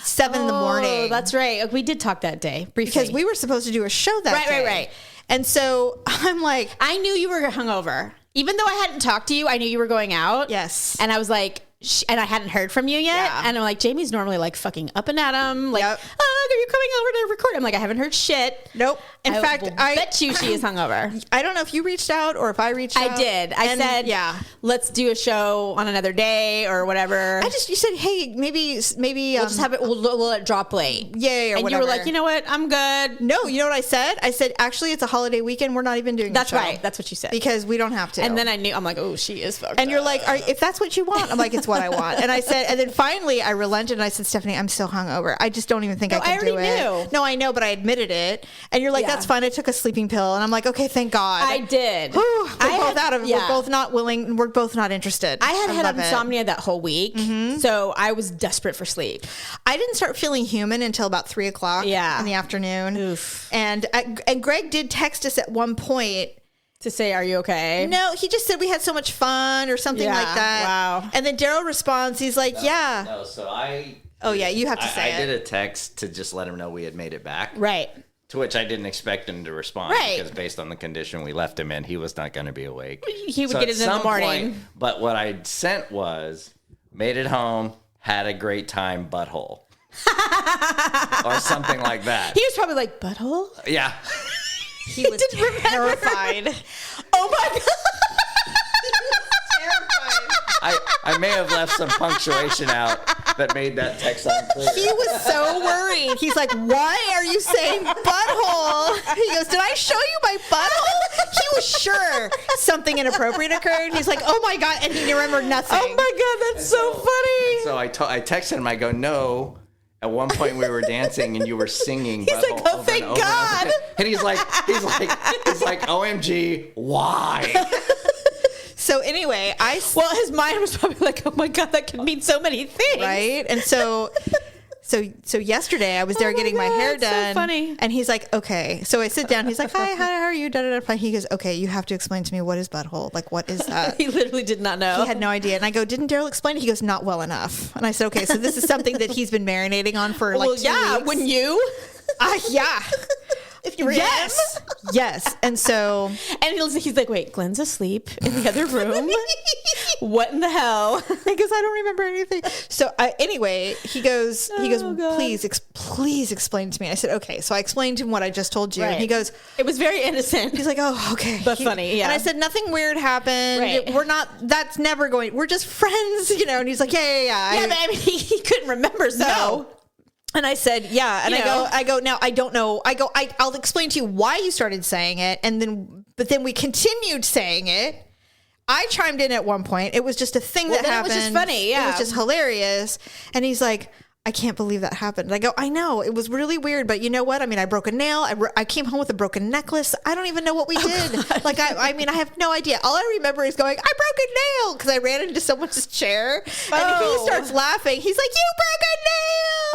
7 in the morning. Oh, that's right. We did talk that day briefly. Because we were supposed to do a show that day. Right. And so I'm like, I knew you were hungover. Even though I hadn't talked to you, I knew you were going out. yes. And I was like, and I hadn't heard from you yet. Yeah. And I'm like, Jamie's normally like fucking up and at him. Like, oh, are you coming over to record? I'm like, I haven't heard shit. Nope. In fact, I bet you she is hungover. I don't know if you reached out or if I reached out. I did. I said, let's do a show on another day or whatever. You said, hey, maybe we'll just have it, we'll let it drop late. Yay, or and whatever. you were like, you know what? I'm good. No, you know what I said? I said, actually, it's a holiday weekend. We're not even doing That's the show. right. That's what you said. Because we don't have to. And then I knew, I'm like, oh, she is fucked And you're up. like, if that's what you want, I'm like, it's what I want. And I said, and then finally I relented and I said, Stephanie, I'm still hungover. I just don't even think I can do it. Knew. No, I know, but I admitted it. And you're like, that's fine. I took a sleeping pill. And I'm like, okay, thank God. I did. We're both out of it. We're both not willing. We're both not interested. I had insomnia that whole week. So I was desperate for sleep. I didn't start feeling human until about 3 o'clock in the afternoon. Oof. And Greg did text us at one point to say, are you okay? No, he just said we had so much fun or something like that. Wow. And then Daryl responds, he's like, No, so I... Oh, yeah, you have to say I did a text to just let him know we had made it back. Right. To which I didn't expect him to respond. Right. Because based on the condition we left him in, he was not going to be awake. He would get it in the morning. But what I sent was, made it home, had a great time, butthole. Or something like that. He was probably like, butthole? Yeah. he was terrified. Oh my God. I may have left some punctuation out that made that text unclear. He was so worried. He's like, why are you saying butthole? He goes, did I show you my butthole? He was sure something inappropriate occurred. He's like, oh my God. And he remembered nothing. Oh my God, that's so funny. So I texted him, I go, no. At one point we were dancing and you were singing. He's like, oh, thank God. And he's like, OMG, why? So anyway, his mind was probably like, oh my God, that could mean so many things. Right? And so yesterday I was there getting my hair done. So funny. And he's like, okay. So I sit down. He's like, hi, how are you? He goes, okay, you have to explain to me, what is butthole? Like, what is that? He literally did not know. He had no idea. And I go, didn't Daryl explain it? He goes, not well enough. And I said, okay, so this is something that he's been marinating on for like 2 weeks. Wouldn't you? Yeah. If you were Yes. And so. And he's like, wait, Glenn's asleep in the other room? What in the hell? Because I don't remember anything. So anyway, he goes, please explain to me. I said, okay. So I explained to him what I just told you. Right. And he goes, it was very innocent. He's like, oh, okay. But funny, yeah. And I said, nothing weird happened. Right. That's never going, we're just friends, you know? And he's like, yeah. Yeah, but I mean, he couldn't remember, so. No. And I said, yeah. And I go, now I don't know. I'll explain to you why you started saying it. But then we continued saying it. I chimed in at one point. It was just a thing that happened. It was just funny. Yeah. It was just hilarious. And he's like, I can't believe that happened. And I go, I know. It was really weird. But you know what? I mean, I broke a nail. I came home with a broken necklace. I don't even know what we did. God. Like, I mean, I have no idea. All I remember is going, I broke a nail. Because I ran into someone's chair. And he starts laughing. He's like, you broke a nail.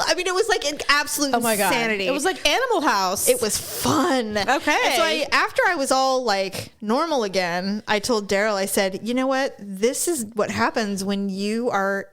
I mean, it was like an absolute insanity. It was like Animal House. It was fun. Okay. And so after I was all like normal again, I told Daryl, I said, you know what? This is what happens when you are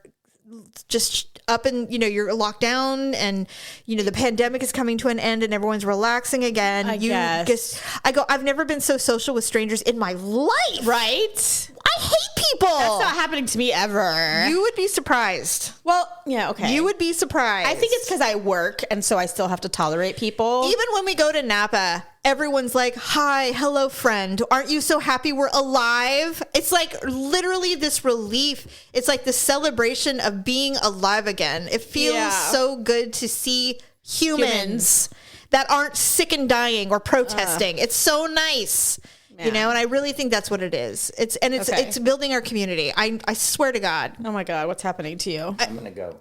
just up and, you know, you're locked down and, you know, the pandemic is coming to an end and everyone's relaxing again. I guess. I go, I've never been so social with strangers in my life. Right? I hate people. That's not happening to me ever. You would be surprised. Well, yeah, okay. You would be surprised. I think it's because I work and so I still have to tolerate people. Even when we go to Napa, everyone's like, hi, hello, friend. Aren't you so happy we're alive? It's like literally this relief. It's like the celebration of being alive again. It feels so good to see humans that aren't sick and dying or protesting. It's so nice. Yeah. You know, and I really think that's what it is. It's building our community. I swear to God. Oh my God, what's happening to you? I'm gonna go.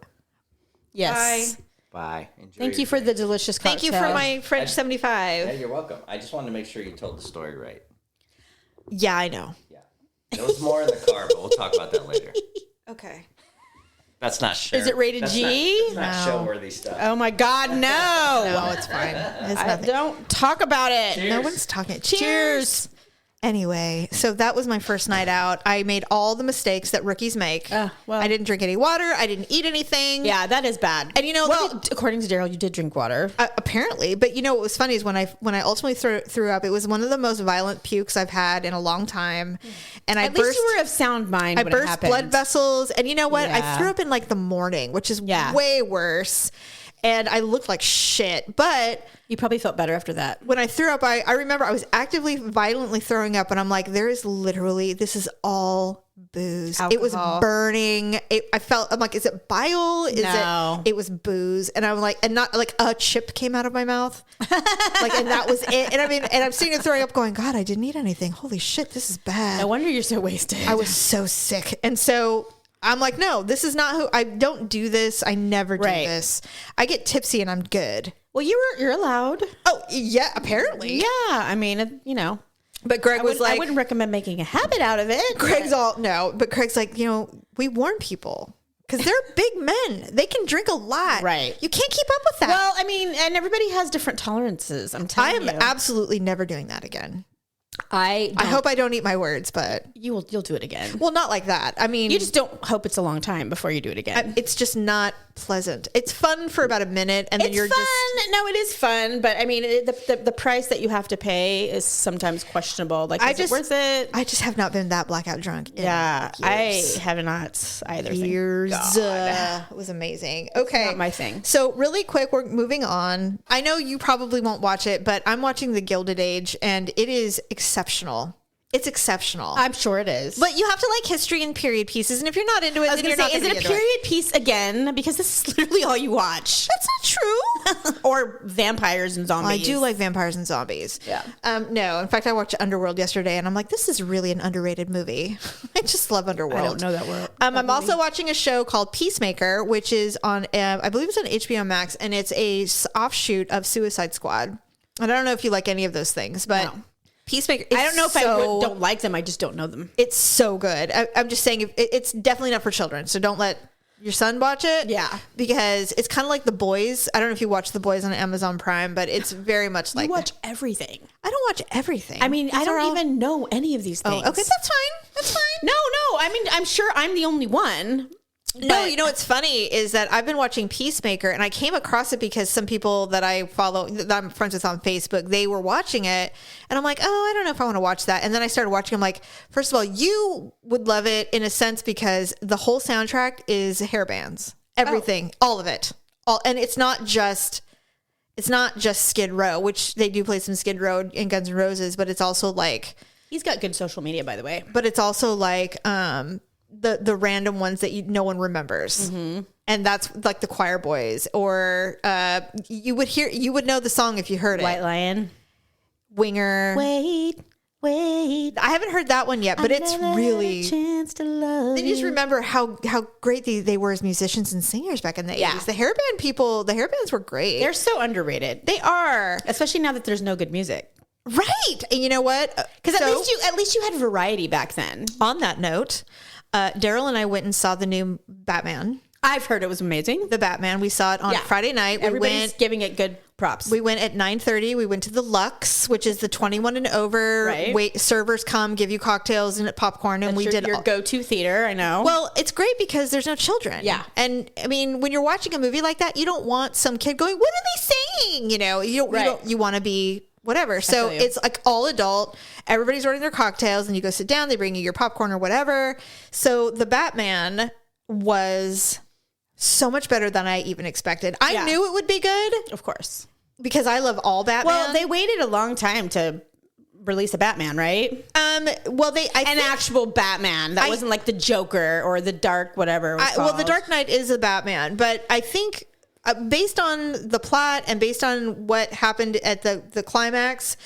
Yes. Bye. Enjoy Thank you for the delicious cocktail. Thank you for my French 75. Yeah, you're welcome. I just wanted to make sure you told the story right. Yeah, I know. Yeah. There was more in the car, but we'll talk about that later. Okay. That's not sure. Is it rated G? That's not show-worthy stuff. Oh my God, no. No, it's fine. It's nothing. Don't talk about it. Cheers. No one's talking. Cheers. Anyway, so that was my first night out. I made all the mistakes that rookies make. Well. I didn't drink any water. I didn't eat anything. Yeah, that is bad. And you know, well, according to Daryl, you did drink water. Apparently, but you know what was funny is when I ultimately threw up, it was one of the most violent pukes I've had in a long time, and At least you were of sound mind. I when it burst happened. blood vessels, and you know what? I Yeah. threw up in like the morning, which is way worse, and I looked like shit. But You probably felt better after that. when I threw up, I remember I was actively, violently throwing up, and I'm like, this is all booze. It was Alcohol. burning. I'm like, is it bile? No. It was booze. And I'm like, and not like a chip came out of my mouth. Like, and that was it. And I mean, and I'm sitting there throwing up going, God, I didn't eat anything. Holy shit, this is bad. No wonder you're so wasted. I was so sick. And so I'm like, no, this is not who I don't do this. I never do Right. this. I get tipsy and I'm good. Well, you're allowed. Oh, yeah, apparently. Yeah, I mean, you know. But Greg was like, I wouldn't recommend making a habit out of it. Craig's like, you know, we warn people because they're big men. They can drink a lot. Right. You can't keep up with that. Well, I mean, and everybody has different tolerances. I'm I telling am you. absolutely never doing that again. I hope I don't eat my words, but you'll do it again. well, not like that. I mean, You just don't hope it's a long time before you do it again. it's just not pleasant. It's fun for about a minute, and then It's you're fun. just. No, it is fun, but I mean, the price that you have to pay is sometimes questionable. Like, is it worth it? I just have not been that blackout drunk. In Yeah, years. I have not either. thank Years. God. It was amazing. Okay. not my thing. So really quick, we're moving on. I know you probably won't watch it, but I'm watching The Gilded Age, and it is exceptional. It's exceptional. I'm sure it is. But you have to like history and period pieces, and if you're not into it, I was then going you're to say, not is gonna it be a into period piece again? Because this is literally all you watch. That's not true. Or vampires and zombies. I do like vampires and zombies. Yeah. No, in fact, I watched Underworld yesterday, and I'm like, this is really an underrated movie. I just love Underworld. I don't know that word. I'm also watching a show called Peacemaker, which is on, I believe it's on HBO Max, and it's a offshoot of Suicide Squad. And I don't know if you like any of those things, but No. Peacemaker. I don't know if I don't like them. I just don't know them. It's so good. I'm just saying, it's definitely not for children, so don't let your son watch it. Yeah. Because it's kind of like The Boys. I don't know if you watch The Boys on Amazon Prime, but it's very much like I watch everything. I don't watch everything. I mean, I These are don't all- even know any of these things. Oh, okay, that's fine. That's fine. No. I mean, I'm sure I'm the only one. No, but- you know what's funny is that I've been watching Peacemaker, and I came across it because some people that I follow, that I'm friends with on Facebook, they were watching it, and I'm like, oh, I don't know if I want to watch that. And then I started watching. I'm like, first of all, you would love it in a sense because the whole soundtrack is hair bands, everything, all of it, and it's not just Skid Row, which they do play some Skid Row in Guns N' Roses, but it's also like, He's got good social media, by the way. but it's also like the random ones that no one remembers. And that's like the Choir Boys, or you would know the song if you heard it. White Lion. Winger. Wait. I haven't heard that one yet, but it's really. Chance to love They just remember how great they were as musicians and singers back in the 80s. The hairband people, the hairbands were great. They're so underrated. They are. Especially now that there's no good music. Right. And you know what? Because at least you had variety back then. On that note, Daryl and I went and saw the new Batman. I've heard it was amazing. The Batman. We saw it on Friday night. Everybody's giving it good props. We went at 9:30. We went to the Lux, which is the 21 and over. Right. Wait, servers come, give you cocktails and popcorn, and we did your go-to theater. I know. Well, it's great because there's no children. Yeah. And I mean, when you're watching a movie like that, you don't want some kid going, "What are they saying?" You want to be whatever. So feel you. it's like all adult. Everybody's ordering their cocktails, and you go sit down. They bring you your popcorn or whatever. So the Batman was so much better than I even expected. I knew it would be good of course. because I love all Batman. Well, they waited a long time to release a Batman, right? an Actual Batman that wasn't like the Joker or the Dark whatever. The Dark Knight is a Batman, but I think based on the plot and based on what happened at the climax,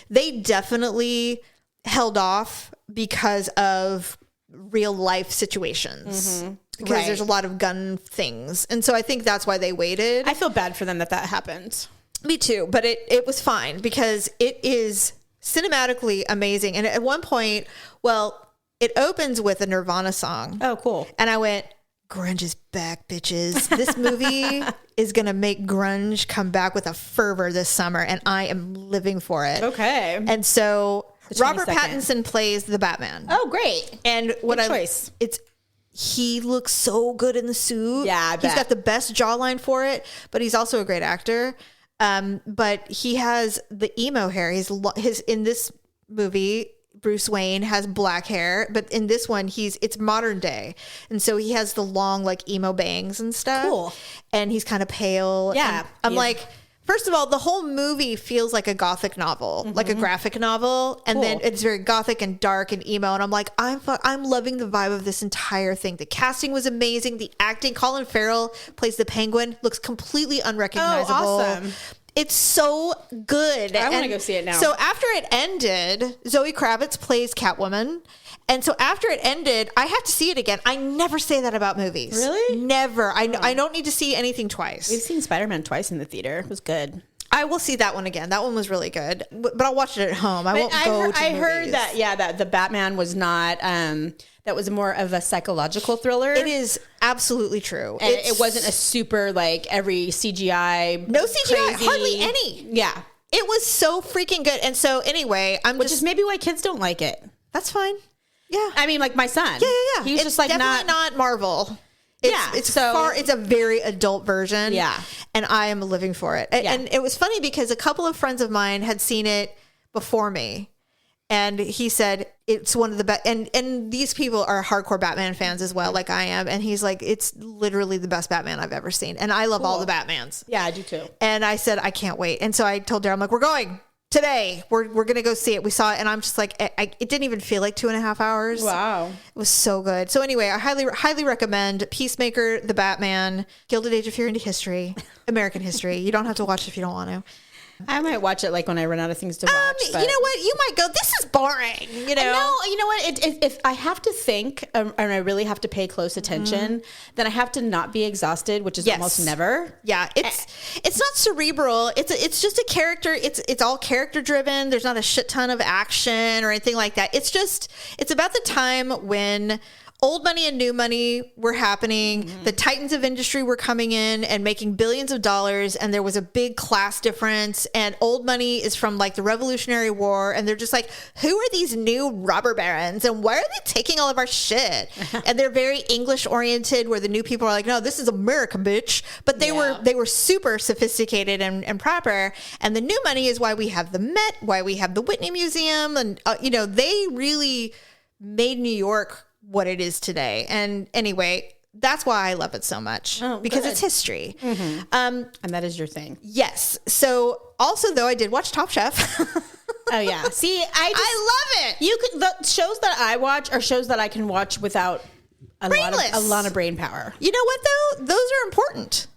they definitely held off because of real life situations. Because there's a lot of gun things. And so I think that's why they waited. I feel bad for them that happened. Me too, but it was fine because it is cinematically amazing. And at one point, it opens with a Nirvana song. Oh, cool. And I went, grunge is back, bitches. This movie is going to make grunge come back with a fervor this summer, and I am living for it. Okay. And so Robert 22nd. Pattinson plays the Batman. Oh, great. And what Good choice. He looks so good in the suit. Yeah, I he's bet. got the best jawline for it, but he's also a great actor. But he has the emo hair. His in this movie, Bruce Wayne has black hair, but in this one, it's modern day, and so he has the long like emo bangs and stuff. Cool. And he's kind of pale. Yeah, and I'm like, first of all, the whole movie feels like a gothic novel, like a graphic novel, and then it's very gothic and dark and emo. And I'm like, I'm loving the vibe of this entire thing. The casting was amazing. The acting, Colin Farrell plays the Penguin, looks completely unrecognizable. Oh, awesome. It's so good. I want to go see it now. So after it ended, Zoe Kravitz plays Catwoman. And so after it ended, I have to see it again. I never say that about movies. Really? Never. I don't need to see anything twice. We've seen Spider-Man twice in the theater. It was good. I will see that one again. That one was really good. But I'll watch it at home. I won't go to I movies. heard that, that the Batman was not, that was more of a psychological thriller. It is absolutely true. And it wasn't a super, like, every CGI. No CGI, crazy. hardly any. Yeah. It was so freaking good. And so anyway, Which is maybe why kids don't like it. that's fine. Yeah. I mean, like my son. Yeah. He was It's just like definitely not Marvel. It's a very adult version. Yeah. And I am living for it. Yeah. And it was funny because a couple of friends of mine had seen it before me. And he said it's one of the best. And these people are hardcore Batman fans as well, like I am. And he's like, it's literally the best Batman I've ever seen. And I love all the Batmans. Yeah, I do too. And I said, I can't wait. And so I told Darren, I'm like, we're going today. We're going to go see it. We saw it. And I'm just like, it didn't even feel like 2.5 hours. Wow. It was so good. So anyway, I highly recommend Peacemaker, The Batman, Gilded Age if you're into history, American history. You don't have to watch it if you don't want to. I might watch it like when I run out of things to watch. You know what? You might go, this is boring. You know? No, you know what? If I have to think and I really have to pay close attention, then I have to not be exhausted, which is almost never. Yeah, it's not cerebral. It's just a character. It's all character driven. There's not a shit ton of action or anything like that. It's about the time when old money and new money were happening. The titans of industry were coming in and making billions of dollars. And there was a big class difference. And old money is from like the Revolutionary War. And they're just like, who are these new robber barons? And why are they taking all of our shit? And they're very English oriented, where the new people are like, no, this is America, bitch. But they were super sophisticated and proper. And the new money is why we have the Met, why we have the Whitney Museum. And, they really made New York what it is today. And anyway, that's why I love it so much, because it's history. And that is your thing. Yes. So also though, I did watch Top Chef. Oh yeah. See, I love it. The shows that I watch are shows that I can watch without a lot of brain power. You know what though? Those are important.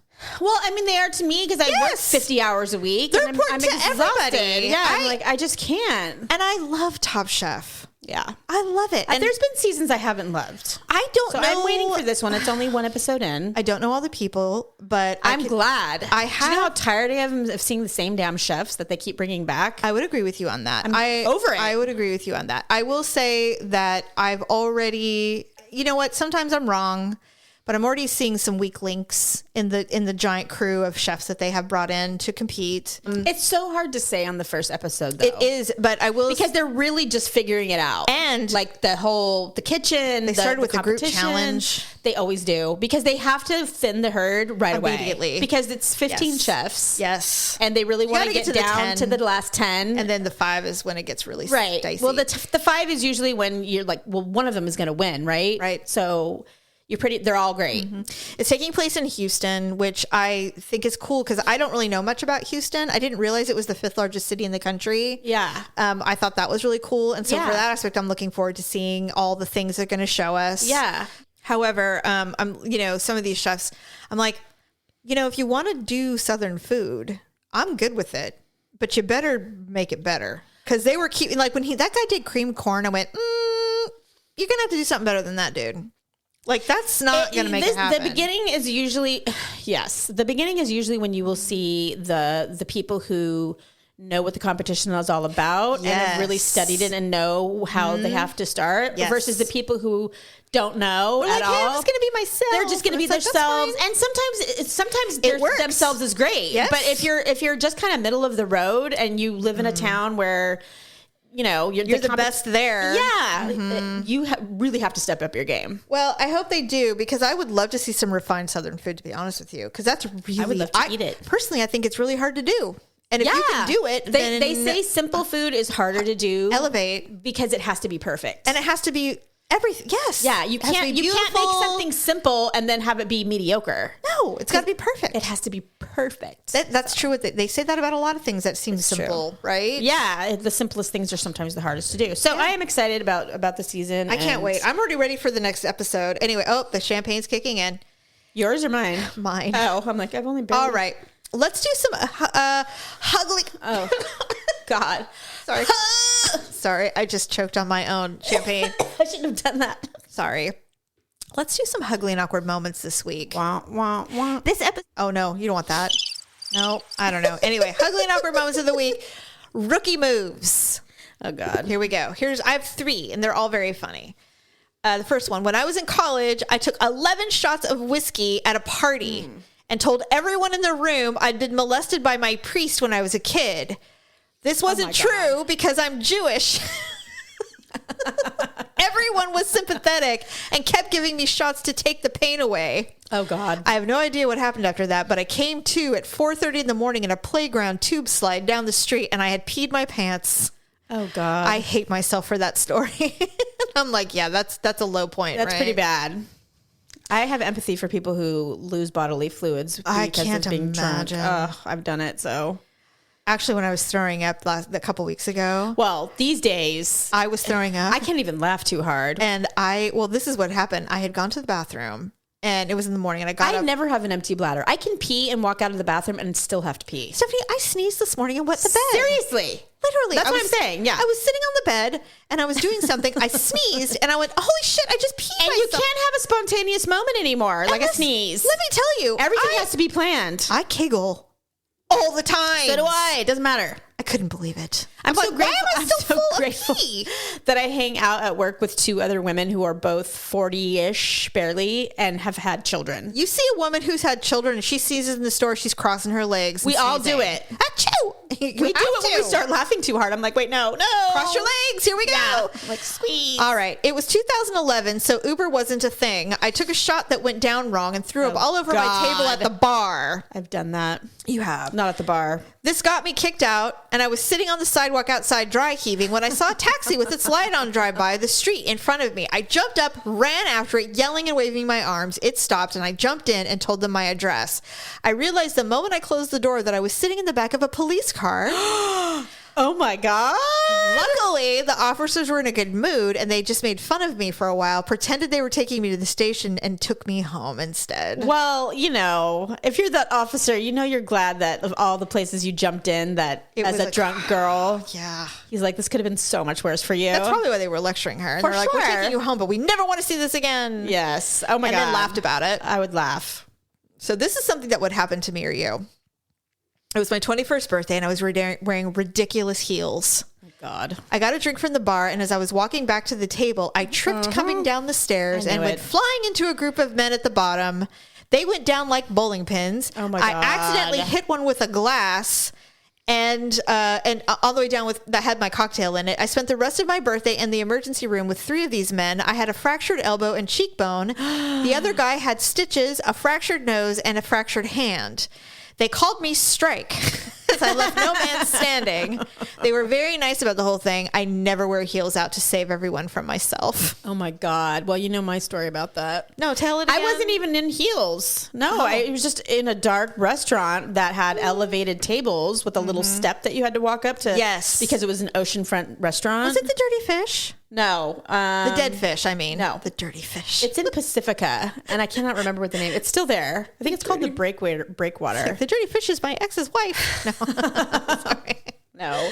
Well, I mean, they are to me because I work 50 hours a week. They're and important I'm to everybody. Yeah, I'm like, I just can't. And I love Top Chef. Yeah. I love it. And there's been seasons I haven't loved. I don't know. I'm waiting for this one. It's only one episode in. I don't know all the people, but I'm glad. Do you know how tired I am of seeing the same damn chefs that they keep bringing back? I would agree with you on that. I'm over it. I would agree with you on that. I will say that I've already, you know what? Sometimes I'm wrong, but I'm already seeing some weak links in the giant crew of chefs that they have brought in to compete. It's so hard to say on the first episode, though. It is, but I will, because they're really just figuring it out. And like the kitchen, they started with the group challenge. They always do, because they have to thin the herd right immediately away, because it's 15 chefs. Yes. And they really want to get down to the last 10. And then the 5 is when it gets really dicey. Well, the 5 is usually when you're like, well, one of them is going to win, right? Right. So they're all great. It's taking place in Houston, which I think is cool because I don't really know much about Houston. I didn't realize it was the 5th largest city in the country. Yeah. I thought that was really cool. And so for that aspect, I'm looking forward to seeing all the things they're going to show us. Yeah. However, some of these chefs, I'm like, if you want to do Southern food, I'm good with it, but you better make it better. Because they were keeping, like when that guy did cream corn, I went, you're going to have to do something better than that, dude. Like, that's not going to make it happen. The beginning is usually, yes. The beginning is usually when you will see the people who know what the competition is all about and have really studied it and know how they have to start versus the people who don't know at all. I'm just going to be myself. They're just going to be themselves. And sometimes themselves is great. Yes. But if you're just kind of middle of the road and you live in a town where, you know, you're the best there. Yeah. You really have to step up your game. Well, I hope they do, because I would love to see some refined Southern food, to be honest with you, because that's really, I would love to eat it. Personally, I think it's really hard to do. And if you can do it, then they say simple food is harder to do. Elevate. Because it has to be perfect. And it has to be everything. Yes. Yeah, you can't make something simple and then have it be mediocre. No, it's got to be perfect. It has to be perfect. That's true. They say that about a lot of things that seem simple, right? Yeah, the simplest things are sometimes the hardest to do. So I am excited about the season. I can't wait. I'm already ready for the next episode. Anyway, the champagne's kicking in. Yours or mine? Mine. Oh, I'm like, I've only been. All right. Let's do some HUglee. Oh, God. Sorry. Sorry, I just choked on my own champagne. I shouldn't have done that. Sorry. Let's do some HUglee and Awkward Moments this week. Wah, wah, wah. This episode. Oh, no, you don't want that. No, I don't know. Anyway, HUglee and Awkward Moments of the week. Rookie moves. Oh, God. Here we go. I have 3, and they're all very funny. The first one, when I was in college, I took 11 shots of whiskey at a party and told everyone in the room I'd been molested by my priest when I was a kid. This wasn't true because I'm Jewish. Everyone was sympathetic and kept giving me shots to take the pain away. Oh, God. I have no idea what happened after that, but I came to at 4:30 in the morning in a playground tube slide down the street, and I had peed my pants. Oh, God. I hate myself for that story. I'm like, yeah, that's a low point. That's right? pretty bad. I have empathy for people who lose bodily fluids because of being drunk. Oh, I've done it, so. Actually, when I was throwing up a couple weeks ago. Well, these days. I was throwing up. I can't even laugh too hard. And this is what happened. I had gone to the bathroom, and it was in the morning, and I got up. I never have an empty bladder. I can pee and walk out of the bathroom and still have to pee. Stephanie, I sneezed this morning and wet the bed. Seriously. Literally. That's what I'm saying. Yeah. I was sitting on the bed and I was doing something. I sneezed and I went, holy shit, I just peed and myself. You can't have a spontaneous moment anymore, like a sneeze. Let me tell you. Everything has to be planned. I giggle all the time. So do I. It doesn't matter. I couldn't believe it. I'm so grateful. Why am I so grateful that I hang out at work with 2 other women who are both 40-ish, barely, and have had children. You see a woman who's had children and she sees it in the store, she's crossing her legs. We all do it. Achoo! We do it when we start laughing too hard. I'm like, wait, no. Cross your legs. Here we go. Yeah. Like, squeeze. All right. It was 2011, so Uber wasn't a thing. I took a shot that went down wrong and threw up all over my table at the bar. I've done that. You have. Not at the bar. This got me kicked out, and I was sitting on the sidewalk outside dry heaving when I saw a taxi with its light on drive by the street in front of me. I jumped up, ran after it, yelling and waving my arms. It stopped, and I jumped in and told them my address. I realized the moment I closed the door that I was sitting in the back of a police car. Oh my God. Luckily, the officers were in a good mood and they just made fun of me for a while, pretended they were taking me to the station and took me home instead. Well, if you're that officer, you're glad that of all the places you jumped in that as a drunk girl. Yeah. He's like, this could have been so much worse for you. That's probably why they were lecturing her. And they're like, we're taking you home, but we never want to see this again. Yes. Oh my God. And then laughed about it. I would laugh. So this is something that would happen to me or you. It was my 21st birthday, and I was wearing ridiculous heels. Oh, God. I got a drink from the bar, and as I was walking back to the table, I tripped coming down the stairs and went flying into a group of men at the bottom. They went down like bowling pins. Oh, my God. I accidentally hit one with a glass, and all the way down that had my cocktail in it. I spent the rest of my birthday in the emergency room with 3 of these men. I had a fractured elbow and cheekbone. The other guy had stitches, a fractured nose, and a fractured hand. They called me Strike because I left no man standing. They were very nice about the whole thing. I never wear heels out to save everyone from myself. Oh, my God. Well, you know my story about that. No, tell it again. I wasn't even in heels. No, I was just in a dark restaurant that had elevated tables with a little step that you had to walk up to. Yes. Because it was an oceanfront restaurant. Was it the Dirty Fish? No. The Dead Fish, I mean. No. The Dirty Fish. It's in Pacifica, and I cannot remember what the name. It's still there. I think it's called the Breakwater. The Dirty Fish is my ex's wife. No. Sorry. No.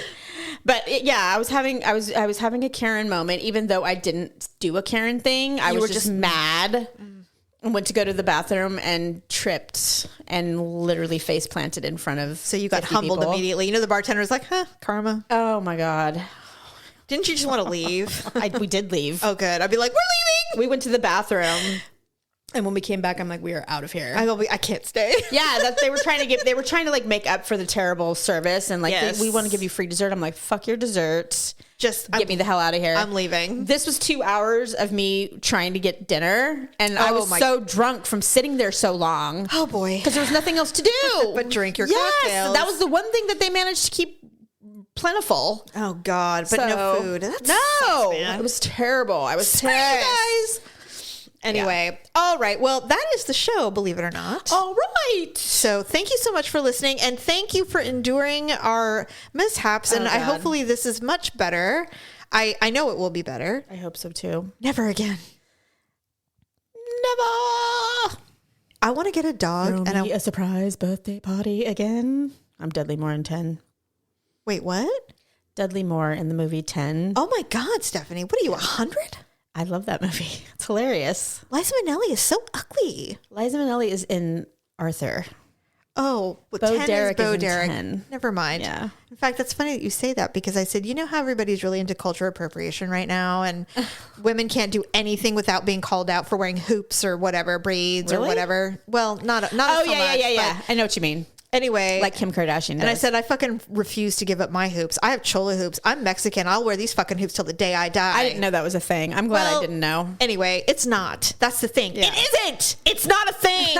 But I was having a Karen moment, even though I didn't do a Karen thing. I was just mad. went to go to the bathroom and tripped and literally face planted in front of. So you got 50 humbled people. immediately. You know, the bartender's like, huh, karma. Oh my God. Didn't you just want to leave? We did leave. Oh, good. I'd be like, we're leaving. We went to the bathroom. And when we came back, I'm like, we are out of here. I can't stay. Yeah, that they were trying to like make up for the terrible service and like Yes. we want to give you free dessert. I'm like, fuck your dessert. Just Get me the hell out of here. I'm leaving. This was 2 hours of me trying to get dinner, and I was so drunk from sitting there so long. Oh boy. Because there was nothing else to do But drink your yes, cocktails. that was the one thing that they managed to keep plentiful. Oh God. But no food. That sucks, man. It was terrible. I was Screw you pissed. guys. Anyway, all right. Well, that is the show, believe it or not. All right. So thank you so much for listening, and thank you for enduring our mishaps. And I hopefully this is much better. I know it will be better. I hope so too. Never again. Never. I want to get a dog. And a surprise birthday party again. I'm Dudley Moore in 10. Wait, what? Dudley Moore in the movie 10. Oh my God, Stephanie. What are you, 100? I love that movie. It's hilarious. Liza Minnelli is so ugly. Liza Minnelli is in Arthur. Oh, Bo 10 Derek is Bo is in Derek. 10. Never mind. Yeah. In fact, that's funny that you say that because I said, you know how everybody's really into culture appropriation right now, and women can't do anything without being called out for wearing hoops or whatever, braids or Really? whatever. Well, not Oh, so yeah, much, yeah. but I know what you mean. Anyway, Like Kim Kardashian does. and I said, I fucking refuse to give up my hoops. I have chola hoops. I'm Mexican. I'll wear these fucking hoops till the day I die. I didn't know that was a thing. I'm glad I didn't know. Anyway, it's not. That's the thing. Yeah. It isn't. It's not a thing.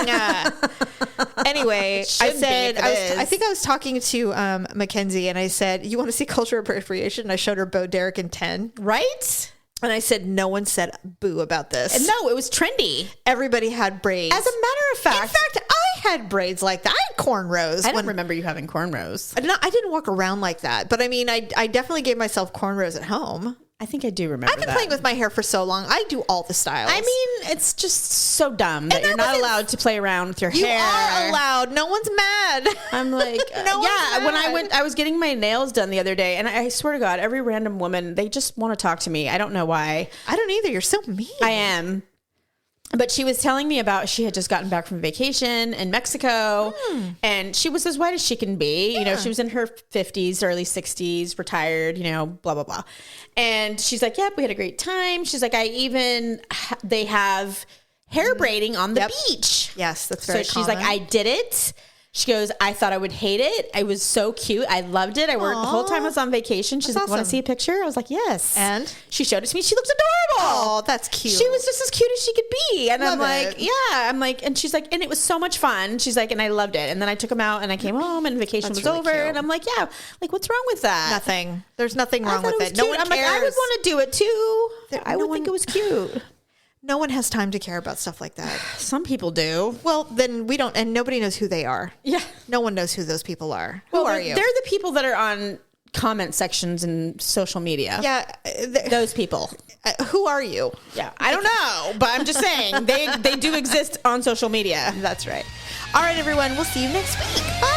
Anyway, I should be said, if it is. I think I was talking to Mackenzie, and I said, you want to see cultural appropriation? And I showed her Bo Derek in 10. Right? And I said, no one said boo about this. And no, it was trendy. Everybody had braids. As a matter of fact. In fact, I had braids like that. I had cornrows. I don't remember you having cornrows. I didn't walk around like that, but I mean, I definitely gave myself cornrows at home. I think I do remember I've been that. playing with my hair for so long. I do all the styles. I mean, it's just so dumb that you're not allowed to play around with your you hair. are allowed. No one's mad. I'm like, No one's yeah. When mad. I was getting my nails done the other day, and I swear to God, every random woman, they just want to talk to me. I don't know why. I don't either. You're so mean. I am. But she was telling me about she had just gotten back from vacation in Mexico, and she was as white as she can be. You know, she was in her 50s, early 60s, retired, you know, blah, blah, blah. And she's like, yep, we had a great time. She's like, they have hair braiding on the beach. Yes, that's very So she's like, I did it. She goes, I thought I would hate it. It was so cute. I loved it. I worked the whole time I was on vacation. She's like, want to awesome. see a picture? I was like, yes. And? She showed it to me. She looks adorable. Oh, that's cute. She was just as cute as she could be. And I'm Love like, it. yeah. I'm like, and she's like, and it was so much fun. She's like, and I loved it. And then I took him out and I came home and vacation That's was really over. cute. And I'm like, yeah, like what's wrong with that? Nothing. There's nothing I wrong thought with was it. No cute. one I'm cares. like, I would want to do it too. I would no think one- it was cute. No one has time to care about stuff like that. Some people do. Well, then we don't, and nobody knows who they are. Yeah. No one knows who those people are. Who are you? They're the people that are on comment sections and social media. Yeah. Those people. Who are you? Yeah. I don't know, but I'm just saying they do exist on social media. That's right. All right, everyone. We'll see you next week. Bye.